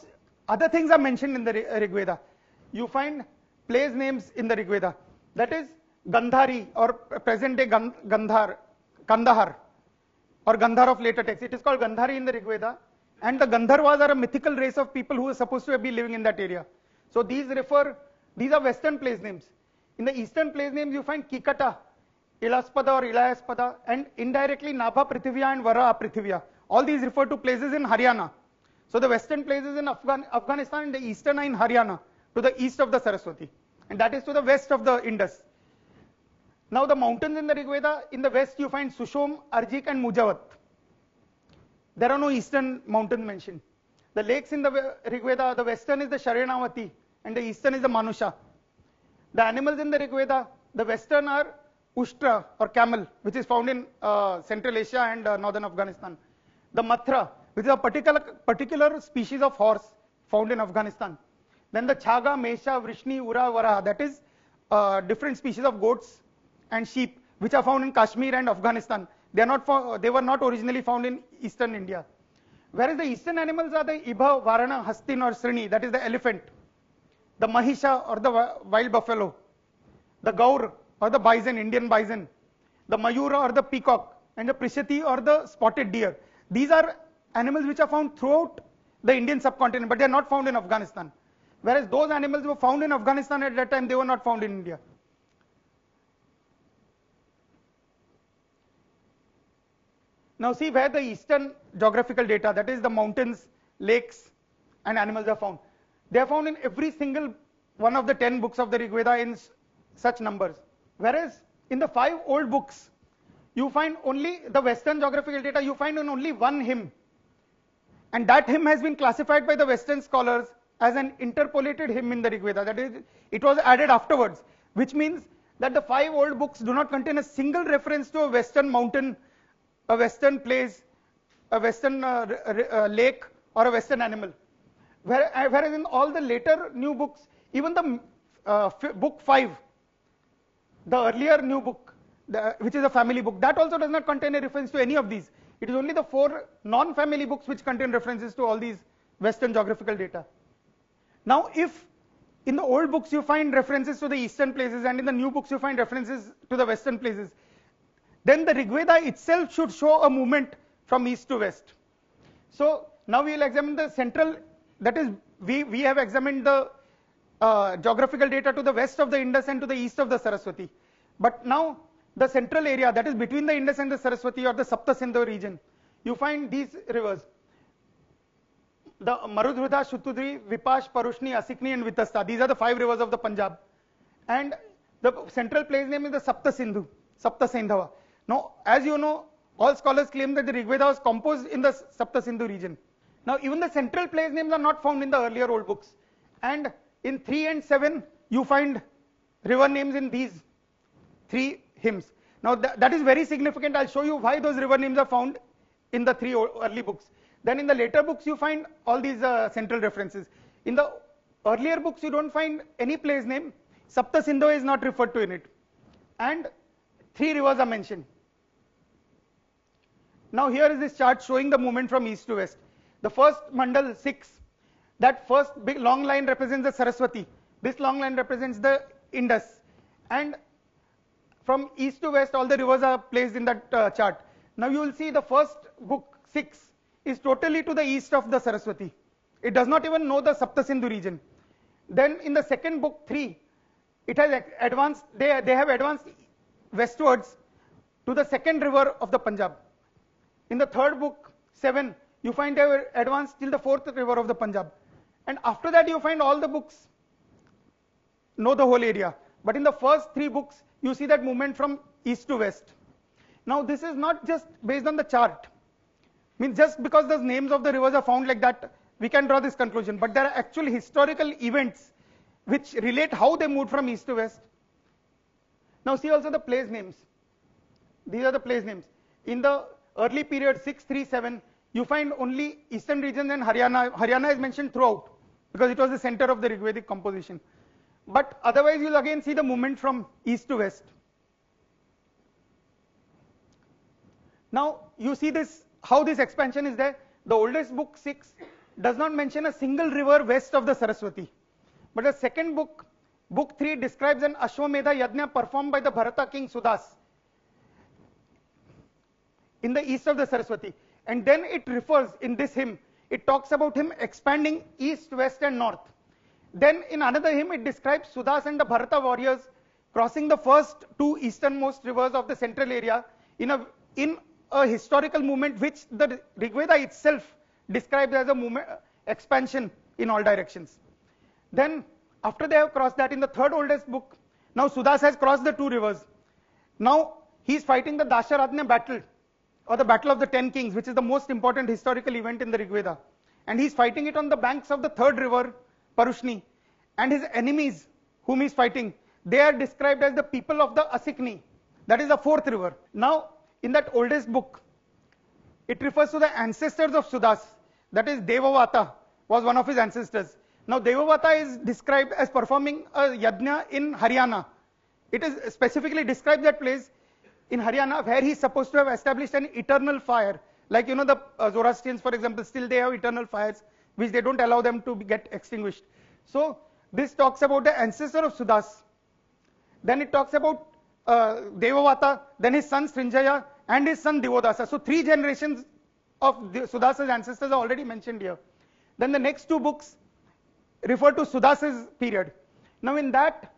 other things are mentioned in the Rig Veda. You find place names in the Rig Veda. That is Gandhari, or present day Kandahar, or Gandhar of later texts. It is called Gandhari in the Rig Veda. And the Gandharvas are a mythical race of people who are supposed to be living in that area. So these are western place names. In the eastern place names, you find Kikata, Ilaspada or Ilayaspada, and indirectly Nabha Prithivya and Vara Prithivya. All these refer to places in Haryana. So the western places in Afghanistan and the eastern are in Haryana, to the east of the Saraswati. And that is to the west of the Indus. Now the mountains in the Rig Veda, in the west you find Sushom, Arjik and Mujavat. There are no eastern mountains mentioned. The lakes in the Rig Veda, the western is the Sharanavati and the eastern is the Manusha. The animals in the Rig Veda, the western are Ushtra or camel, which is found in Central Asia and northern Afghanistan. The Mathra, which is a particular species of horse found in Afghanistan. Then the Chaga, Mesha, Vrishni, Ura, Varaha, that is different species of goats and sheep, which are found in Kashmir and Afghanistan. They were not originally found in eastern India. Whereas the eastern animals are the Ibha, Varana, Hastin or Srini, that is the elephant. The Mahisha or the wild buffalo. The Gaur or the bison, Indian bison. The Mayura or the peacock. And the Prishati or the spotted deer. These are animals which are found throughout the Indian subcontinent, but they are not found in Afghanistan. Whereas those animals were found in Afghanistan at that time, they were not found in India. Now see where the eastern geographical data, that is the mountains, lakes and animals are found. They are found in every single one of the 10 books of the Rig Veda in such numbers. Whereas in the 5 old books, you find only the western geographical data, you find in only one hymn. And that hymn has been classified by the western scholars as an interpolated hymn in the Rig Veda. That is, it was added afterwards, which means that the 5 old books do not contain a single reference to a western mountain, a western place, a western lake or a western animal. Whereas in all the later new books, even the book 5, the earlier new book, which is a family book, that also does not contain a reference to any of these. It is only the 4 non-family books which contain references to all these western geographical data. Now if in the old books you find references to the eastern places and in the new books you find references to the western places, then the Rig Veda itself should show a movement from east to west. So now we will examine the central, that is we have examined the geographical data to the west of the Indus and to the east of the Saraswati. But now the central area, that is between the Indus and the Saraswati or the Sapta Sindhu region, you find these rivers. The Marudhrudha, Shutudri, Vipash, Parushni, Asikni and Vitasta. These are the 5 rivers of the Punjab. And the central place name is the Sapta Sindhu, Sapta Sindhava. Now, as you know, all scholars claim that the Rig Veda was composed in the Sapta Sindhu region. Now, even the central place names are not found in the earlier old books. And in 3 and 7, you find river names in these 3 hymns. Now, that is very significant. I'll show you why those river names are found in the 3 early books. Then in the later books you find all these central references. In the earlier books you don't find any place name. Sapta Sindhu is not referred to in it. And 3 rivers are mentioned. Now here is this chart showing the movement from east to west. The first mandal 6, that first big long line represents the Saraswati. This long line represents the Indus. And from east to west all the rivers are placed in that chart. Now you will see the first book 6 is totally to the east of the Saraswati. It does not even know the Sapta Sindhu region. Then in the second book 3, it has advanced, they have advanced westwards to the second river of the Punjab. In the third book 7, you find they were advanced till the fourth river of the Punjab. And after that you find all the books know the whole area. But in the first 3 books you see that movement from east to west. Now this is not just based on the chart. Means just because the names of the rivers are found like that, we can draw this conclusion. But there are actual historical events which relate how they moved from east to west. Now see also the place names. These are the place names. In the early period 637, you find only eastern regions and Haryana. Haryana is mentioned throughout because it was the center of the Rigvedic composition. But otherwise you will again see the movement from east to west. Now you see this, how this expansion is there. The oldest book 6 does not mention a single river west of the Saraswati. But the second book, book 3, describes an Ashwamedha Yajna performed by the Bharata king Sudas in the east of the Saraswati. And then it refers, in this hymn, it talks about him expanding east, west and north. Then in another hymn it describes Sudas and the Bharata warriors crossing the first 2 easternmost rivers of the central area in a historical movement which the Rigveda itself describes as a movement, expansion in all directions. Then after they have crossed that, in the third oldest book, now Sudas has crossed the 2 rivers. Now he is fighting the Dasharatnya battle, or the battle of the 10 kings, which is the most important historical event in the Rigveda. And he is fighting it on the banks of the 3rd river, Parushni. And his enemies whom he is fighting, they are described as the people of the Asikni, that is the 4th river. Now in that oldest book, it refers to the ancestors of Sudas, that is Devavata was one of his ancestors. Now Devavata is described as performing a yajna in Haryana. It is specifically described that place in Haryana where he is supposed to have established an eternal fire. Like you know the Zoroastrians, for example, still they have eternal fires which they don't allow them to get extinguished. So this talks about the ancestor of Sudas. Then it talks about Devavata, then his son Srinjaya and his son Divodasa. So 3 generations of Sudas's ancestors are already mentioned here. Then the next 2 books refer to Sudas's period. Now in that,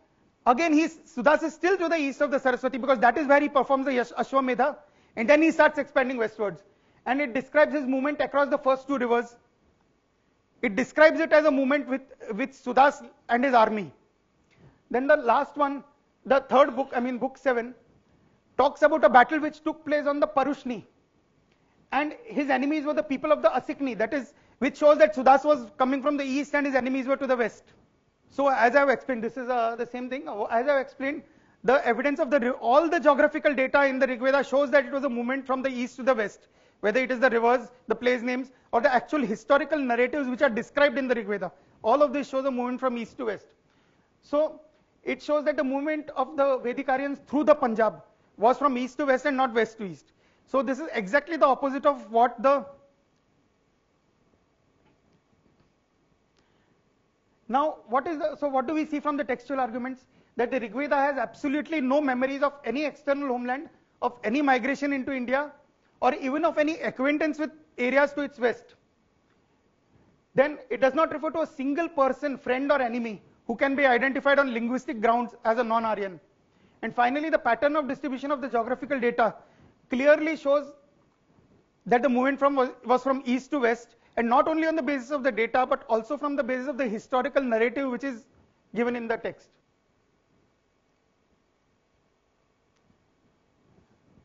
again Sudas is still to the east of the Saraswati because that is where he performs the Ashwamedha, and then he starts expanding westwards. And it describes his movement across the first 2 rivers. It describes it as a movement with Sudas and his army. Then the last one, the third book, book 7, talks about a battle which took place on the Parushni. And his enemies were the people of the Asikni, that is, which shows that Sudas was coming from the east and his enemies were to the west. So as I have explained, this is the same thing. As I have explained, the evidence of all the geographical data in the Rigveda shows that it was a movement from the east to the west, whether it is the rivers, the place names, or the actual historical narratives which are described in the Rigveda. All of this shows a movement from east to west. So it shows that the movement of the Vedic-Aryans through the Punjab was from east to west and not west to east. So this is exactly the opposite of what the... Now what do we see from the textual arguments? That the Rigveda has absolutely no memories of any external homeland, of any migration into India, or even of any acquaintance with areas to its west. Then it does not refer to a single person, friend or enemy who can be identified on linguistic grounds as a non-Aryan. And finally, the pattern of distribution of the geographical data clearly shows that the movement was from east to west, and not only on the basis of the data but also from the basis of the historical narrative which is given in the text.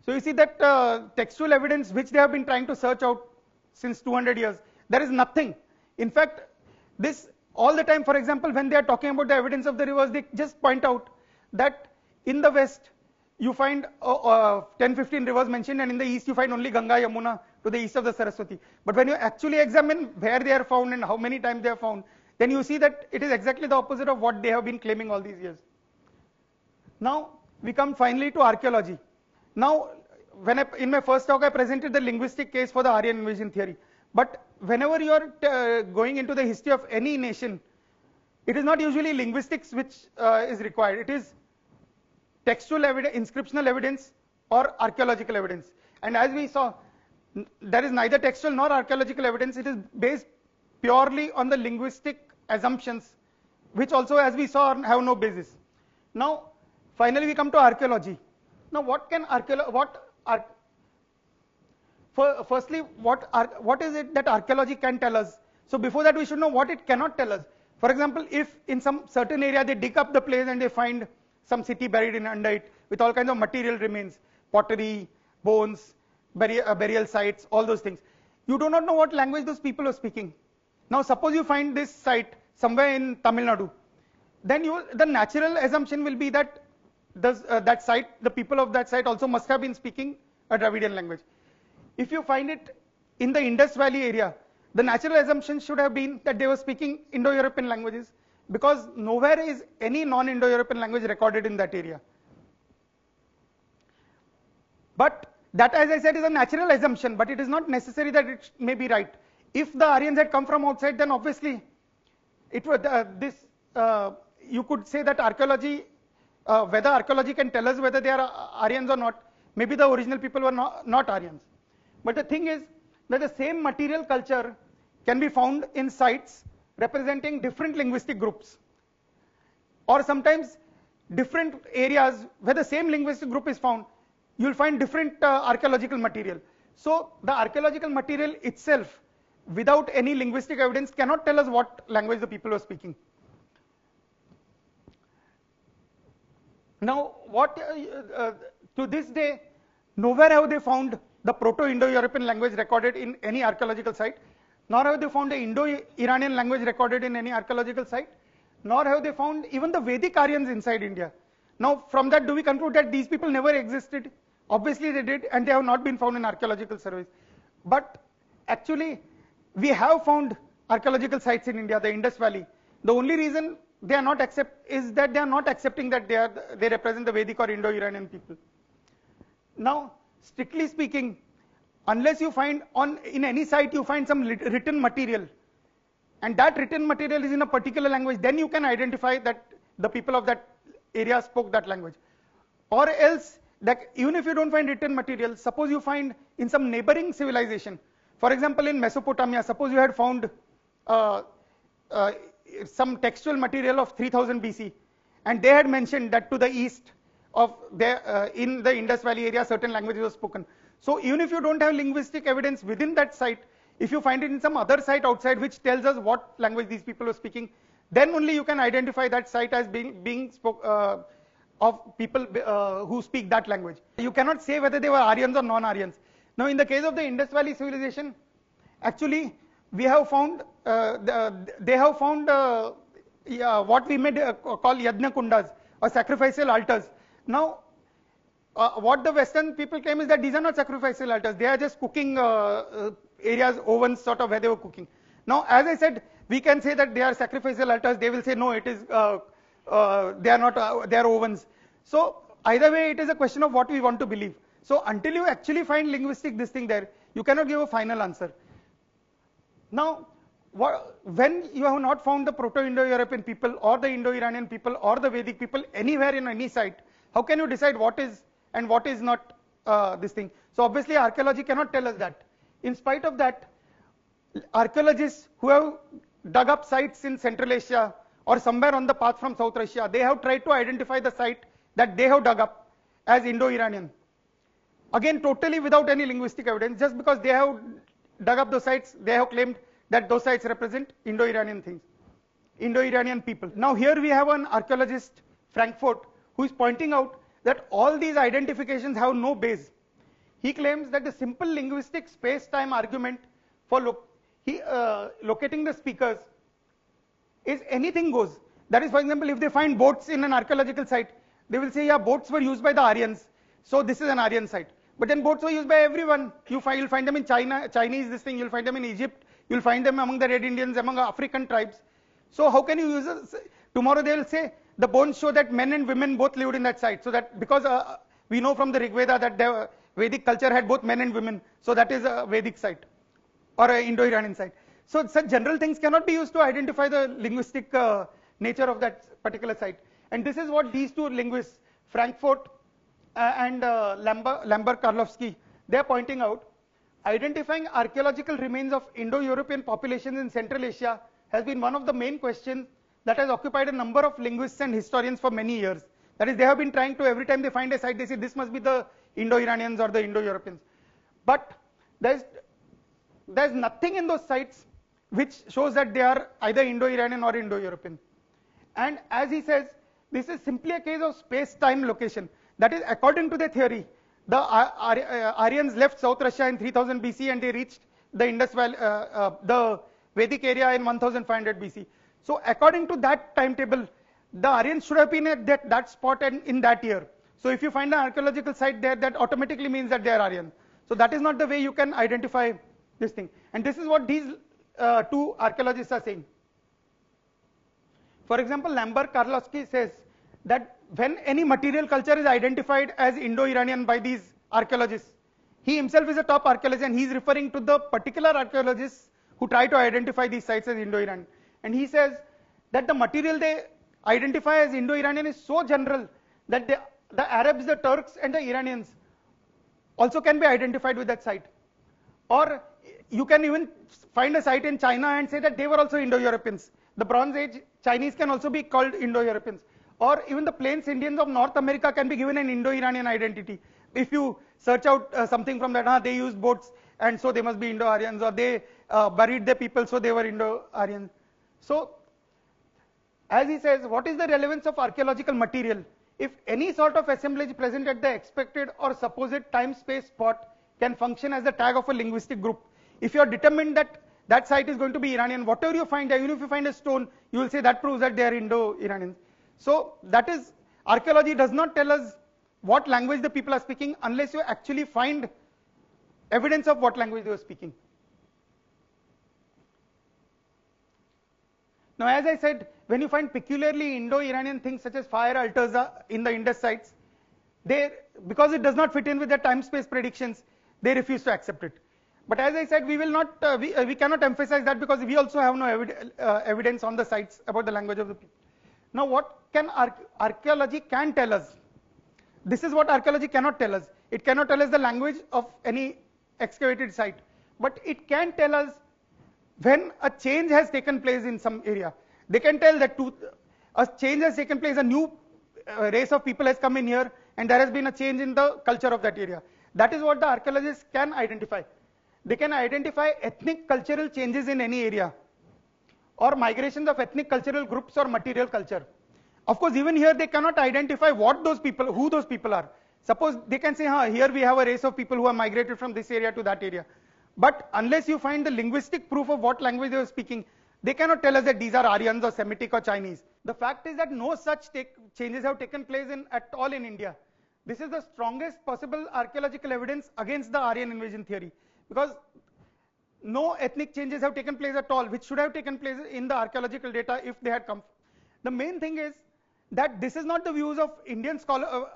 So you see that textual evidence which they have been trying to search out since 200 years, there is nothing. In fact, this all the time, for example, when they are talking about the evidence of the rivers, they just point out that in the west you find 10-15 rivers mentioned, and in the east you find only Ganga, Yamuna to the east of the Saraswati. But when you actually examine where they are found and how many times they are found, then you see that it is exactly the opposite of what they have been claiming all these years. Now we come finally to archaeology. Now, in my first talk I presented the linguistic case for the Aryan invasion theory. But whenever you are going into the history of any nation, it is not usually linguistics which is required. It is textual evidence, inscriptional evidence, or archaeological evidence. And as we saw, there is neither textual nor archaeological evidence. It is based purely on the linguistic assumptions, which also, as we saw, have no basis. Now, finally, we come to archaeology. Now, what is it that archaeology can tell us? So before that, we should know what it cannot tell us. For example, if in some certain area they dig up the place and they find some city buried in under it with all kinds of material remains, pottery, bones, burial sites, all those things, you do not know what language those people are speaking. Now, suppose you find this site somewhere in Tamil Nadu, then the natural assumption will be that the people of that site also must have been speaking a Dravidian language. If you find it in the Indus Valley area, the natural assumption should have been that they were speaking Indo-European languages, because nowhere is any non-Indo-European language recorded in that area. But that, as I said, is a natural assumption, but it is not necessary that it may be right. If the Aryans had come from outside, then obviously it would you could say that archaeology, whether archaeology can tell us whether they are Aryans or not. Maybe the original people were not Aryans. But the thing is that the same material culture can be found in sites representing different linguistic groups, or sometimes different areas where the same linguistic group is found, you will find different archaeological material. So the archaeological material itself, without any linguistic evidence, cannot tell us what language the people were speaking. Now, to this day, nowhere have they found the Proto-Indo-European language recorded in any archaeological site, nor have they found the Indo-Iranian language recorded in any archaeological site, nor have they found even the Vedic Aryans inside India. Now, from that, do we conclude that these people never existed? Obviously they did, and they have not been found in archaeological surveys. But actually, we have found archaeological sites in India, the Indus Valley. The only reason they are not is that they are not accepting that they represent the Vedic or Indo-Iranian people. Now, strictly speaking, unless you find in any site you find some written material, and that written material is in a particular language, then you can identify that the people of that area spoke that language. Or else, that even if you don't find written material, suppose you find in some neighboring civilization, for example in Mesopotamia, suppose you had found some textual material of 3000 BC, and they had mentioned that to the east of in the Indus Valley area certain languages were spoken. So even if you don't have linguistic evidence within that site, if you find it in some other site outside which tells us what language these people were speaking, then only you can identify that site as being of people who speak that language. You cannot say whether they were Aryans or non-Aryans. Now, in the case of the Indus Valley civilization, actually we have found they have found what we may call yajna kundas, or sacrificial altars. Now, what the Western people claim is that these are not sacrificial altars; they are just cooking areas, ovens, sort of where they were cooking. Now, as I said, we can say that they are sacrificial altars. They will say no, it is they are not. They are ovens. So either way, it is a question of what we want to believe. So until you actually find linguistic this thing there, you cannot give a final answer. Now, when you have not found the Proto-Indo-European people or the Indo-Iranian people or the Vedic people anywhere in any site, how can you decide what is and what is not this thing? So obviously archaeology cannot tell us that. In spite of that, archaeologists who have dug up sites in Central Asia or somewhere on the path from South Russia, they have tried to identify the site that they have dug up as Indo-Iranian. Again, totally without any linguistic evidence, just because they have dug up those sites, they have claimed that those sites represent Indo-Iranian things, Indo-Iranian people. Now here we have an archaeologist, Frankfurt, who is pointing out that all these identifications have no base. He claims that the simple linguistic space-time argument for locating the speakers is anything goes. That is, for example, if they find boats in an archaeological site, they will say, yeah, boats were used by the Aryans. So this is an Aryan site. But then boats were used by everyone. You'll find them in China, Chinese this thing, you'll find them in Egypt, you'll find them among the Red Indians, among African tribes. So how can you use it? Tomorrow they will say, the bones show that men and women both lived in that site. So that, because we know from the Rig Veda that the Vedic culture had both men and women. So that is a Vedic site or an Indo-Iranian site. So such general things cannot be used to identify the linguistic nature of that particular site. And this is what these two linguists, Frankfurt and Lambert-Karlowski, they are pointing out. Identifying archaeological remains of Indo-European populations in Central Asia has been one of the main questions that has occupied a number of linguists and historians for many years. That is, they have been trying to, every time they find a site, they say this must be the Indo-Iranians or the Indo-Europeans. But there's nothing in those sites which shows that they are either Indo-Iranian or Indo-European. And as he says, this is simply a case of space-time location. That is, according to the theory, the Aryans left South Russia in 3000 BC and they reached the Indus Valley, the Vedic area in 1500 BC. So according to that timetable, the Aryans should have been at that spot and in that year. So if you find an archaeological site there, that automatically means that they are Aryan. So that is not the way you can identify this thing. And this is what these two archaeologists are saying. For example, Lambert-Karlowski says that when any material culture is identified as Indo-Iranian by these archaeologists, he himself is a top archaeologist and he is referring to the particular archaeologists who try to identify these sites as Indo-Iranian. And he says that the material they identify as Indo-Iranian is so general that the Arabs, the Turks and the Iranians also can be identified with that site. Or you can even find a site in China and say that they were also Indo-Europeans. The Bronze Age Chinese can also be called Indo-Europeans. Or even the Plains Indians of North America can be given an Indo-Iranian identity. If you search out something from that, they used boats and so they must be Indo-Aryans, or they buried their people so they were Indo-Aryans. So, as he says, what is the relevance of archaeological material? If any sort of assemblage present at the expected or supposed time-space spot can function as the tag of a linguistic group. If you are determined that that site is going to be Iranian, whatever you find, even if you find a stone, you will say that proves that they are Indo-Iranians. So that is, archaeology does not tell us what language the people are speaking unless you actually find evidence of what language they are speaking. Now, as I said, when you find peculiarly Indo-Iranian things such as fire altars in the Indus sites, because it does not fit in with the time-space predictions, they refuse to accept it. But as I said, we will not, we cannot emphasize that because we also have no evidence on the sites about the language of the people. Now, what can archaeology can tell us? This is what archaeology cannot tell us. It cannot tell us the language of any excavated site, but it can tell us when a change has taken place in some area. They can tell that a change has taken place, a new race of people has come in here, and there has been a change in the culture of that area. That is what the archaeologists can identify. They can identify ethnic cultural changes in any area, or migrations of ethnic cultural groups or material culture. Of course, even here they cannot identify who those people are. Suppose they can say, here we have a race of people who have migrated from this area to that area. But unless you find the linguistic proof of what language they were speaking, they cannot tell us that these are Aryans or Semitic or Chinese. The fact is that no such changes have taken place at all in India. This is the strongest possible archaeological evidence against the Aryan invasion theory, because no ethnic changes have taken place at all, which should have taken place in the archaeological data if they had come. The main thing is that this is not the views of Indian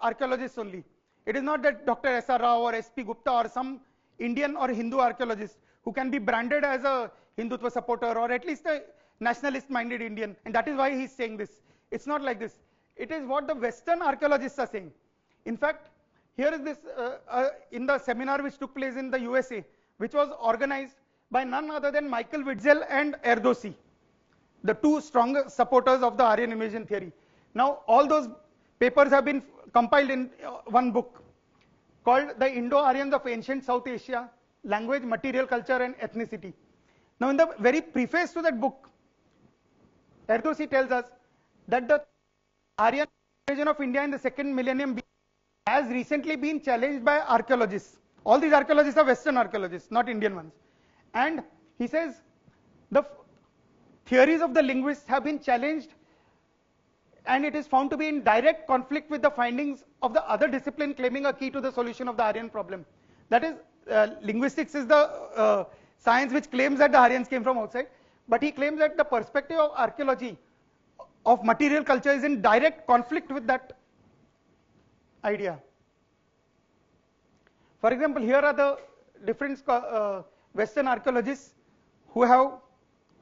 archaeologists only. It is not that Dr. S.R. Rao or S.P. Gupta or some Indian or Hindu archaeologist who can be branded as a Hindutva supporter or at least a nationalist-minded Indian, and that is why he's saying this. It's not like this. It is what the Western archaeologists are saying. In fact, here is this in the seminar which took place in the USA, which was organized by none other than Michael Witzel and Erdős, the two strong supporters of the Aryan invasion theory. Now, all those papers have been compiled in one book called The Indo-Aryans of Ancient South Asia, Language, Material Culture and Ethnicity. Now, in the very preface to that book, Erdős tells us that the Aryan invasion of India in the second millennium has recently been challenged by archaeologists. All these archaeologists are Western archaeologists, not Indian ones. And he says the theories of the linguists have been challenged and it is found to be in direct conflict with the findings of the other discipline claiming a key to the solution of the Aryan problem. That is, linguistics is the science which claims that the Aryans came from outside, but he claims that the perspective of archaeology of material culture is in direct conflict with that idea. For example, here are the different Western archaeologists who have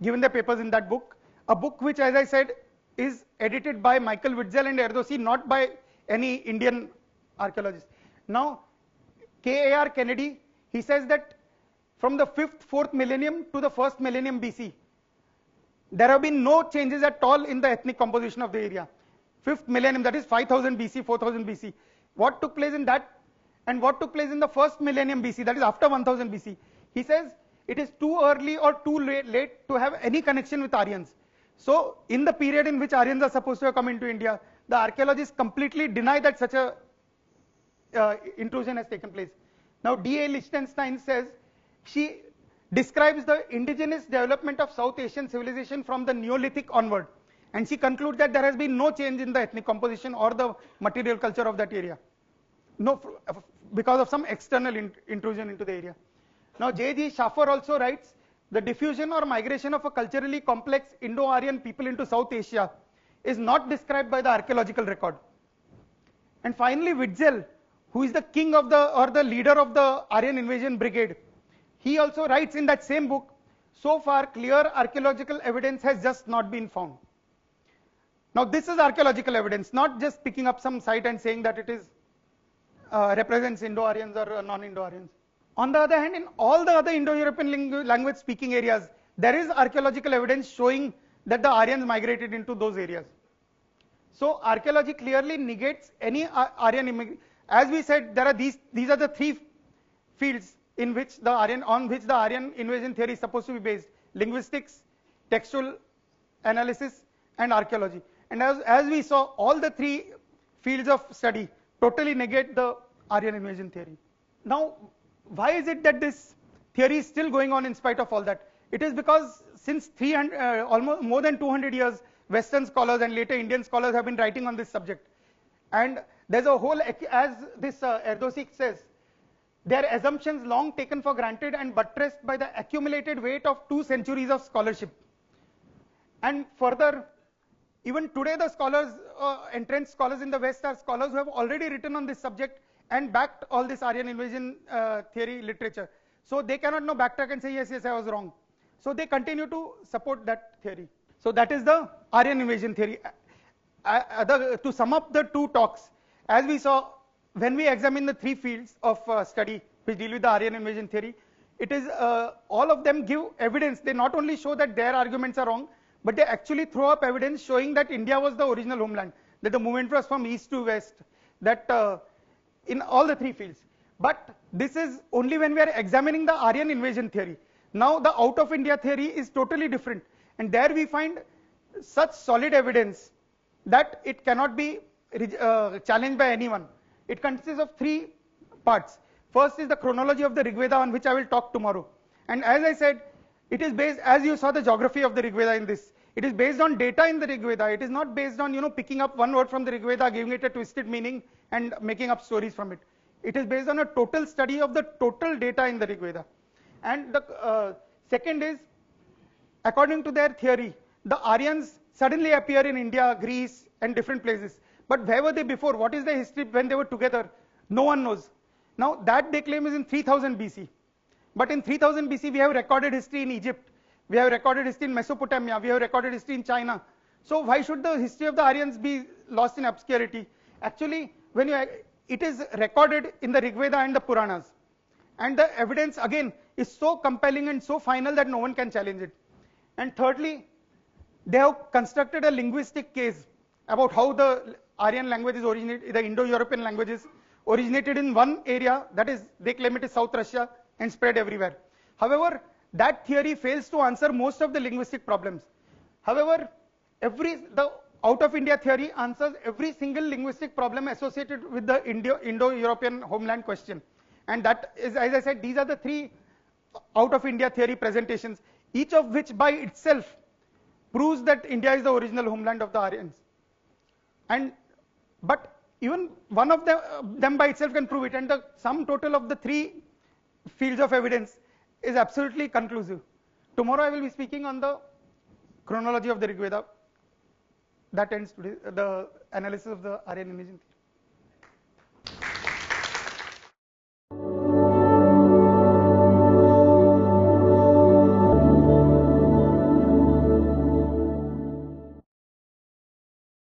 given their papers in that book, a book which, as I said, is edited by Michael Witzel and Erdosy, not by any Indian archaeologist. Now, K.A.R. Kennedy, he says that from the 5th, 4th millennium to the 1st millennium BC, there have been no changes at all in the ethnic composition of the area. 5th millennium, that is 5000 BC, 4000 BC. What took place in that and what took place in the 1st millennium BC, that is after 1000 BC? He says it is too early or too late to have any connection with Aryans. So, in the period in which Aryans are supposed to have come into India, the archaeologists completely deny that such a intrusion has taken place. Now, D.A. Lichtenstein says she describes the indigenous development of South Asian civilization from the Neolithic onward, and she concludes that there has been no change in the ethnic composition or the material culture of that area, because of some external intrusion into the area. Now, J.G. Schaffer also writes, the diffusion or migration of a culturally complex Indo-Aryan people into South Asia is not described by the archaeological record. And finally, Witzel, who is the king of the leader of the Aryan invasion brigade, he also writes in that same book, so far clear archaeological evidence has just not been found. Now, this is archaeological evidence, not just picking up some site and saying that it is represents Indo-Aryans or non-Indo-Aryans. On the other hand, in all the other Indo-European language speaking areas, there is archaeological evidence showing that the Aryans migrated into those areas. So, archaeology clearly negates any Aryan immigration. As we said, there are these are the three fields in which on which the Aryan invasion theory is supposed to be based: linguistics, textual analysis, and archaeology. And as we saw, all the three fields of study totally negate the Aryan invasion theory. Now, why is it that this theory is still going on in spite of all that? It is because since almost more than 200 years, Western scholars and later Indian scholars have been writing on this subject. And there's a whole, as this Erdosy says, they are assumptions long taken for granted and buttressed by the accumulated weight of 2 centuries of scholarship. And further, even today the scholars, entrenched scholars in the West are scholars who have already written on this subject and backed all this Aryan invasion theory literature. So they cannot now backtrack and say, yes, I was wrong. So they continue to support that theory. So that is the Aryan invasion theory. To sum up the 2 talks, as we saw, when we examine the 3 fields of study which deal with the Aryan invasion theory, it is all of them give evidence. They not only show that their arguments are wrong, but they actually throw up evidence showing that India was the original homeland, that the movement was from east to west, that in all the 3 fields. But this is only when we are examining the Aryan invasion theory. Now the out of India theory is totally different, and there we find such solid evidence that it cannot be challenged by anyone. It consists of 3 parts. First is the chronology of the Rig Veda, on which I will talk tomorrow. And as I said, it is based, as you saw the geography of the Rig Veda in this, it is based on data in the Rig Veda. It is not based on picking up one word from the Rig Veda, giving it a twisted meaning and making up stories from it. It is based on a total study of the total data in the Rig Veda. And the second is, according to their theory, the Aryans suddenly appear in India, Greece, and different places. But where were they before? What is the history when they were together? No one knows. Now that they claim is in 3000 BC. But in 3000 BC, we have recorded history in Egypt. We have recorded history in Mesopotamia. We have recorded history in China. So why should the history of the Aryans be lost in obscurity? Actually, it is recorded in the Rig Veda and the Puranas. And the evidence again is so compelling and so final that no one can challenge it. And thirdly, they have constructed a linguistic case about how the Aryan languages originated, the Indo-European languages originated in one area, that is, they claim it is South Russia, and spread everywhere. However, that theory fails to answer most of the linguistic problems. However, the out of India theory answers every single linguistic problem associated with the Indo-European homeland question. And that is, as I said, these are the 3 out of India theory presentations, each of which by itself proves that India is the original homeland of the Aryans. and but even one of them by itself can prove it, and the sum total of the three fields of evidence is absolutely conclusive. Tomorrow I will be speaking on the chronology of the Rig Veda. That ends today the analysis of the Aryan imaging theory.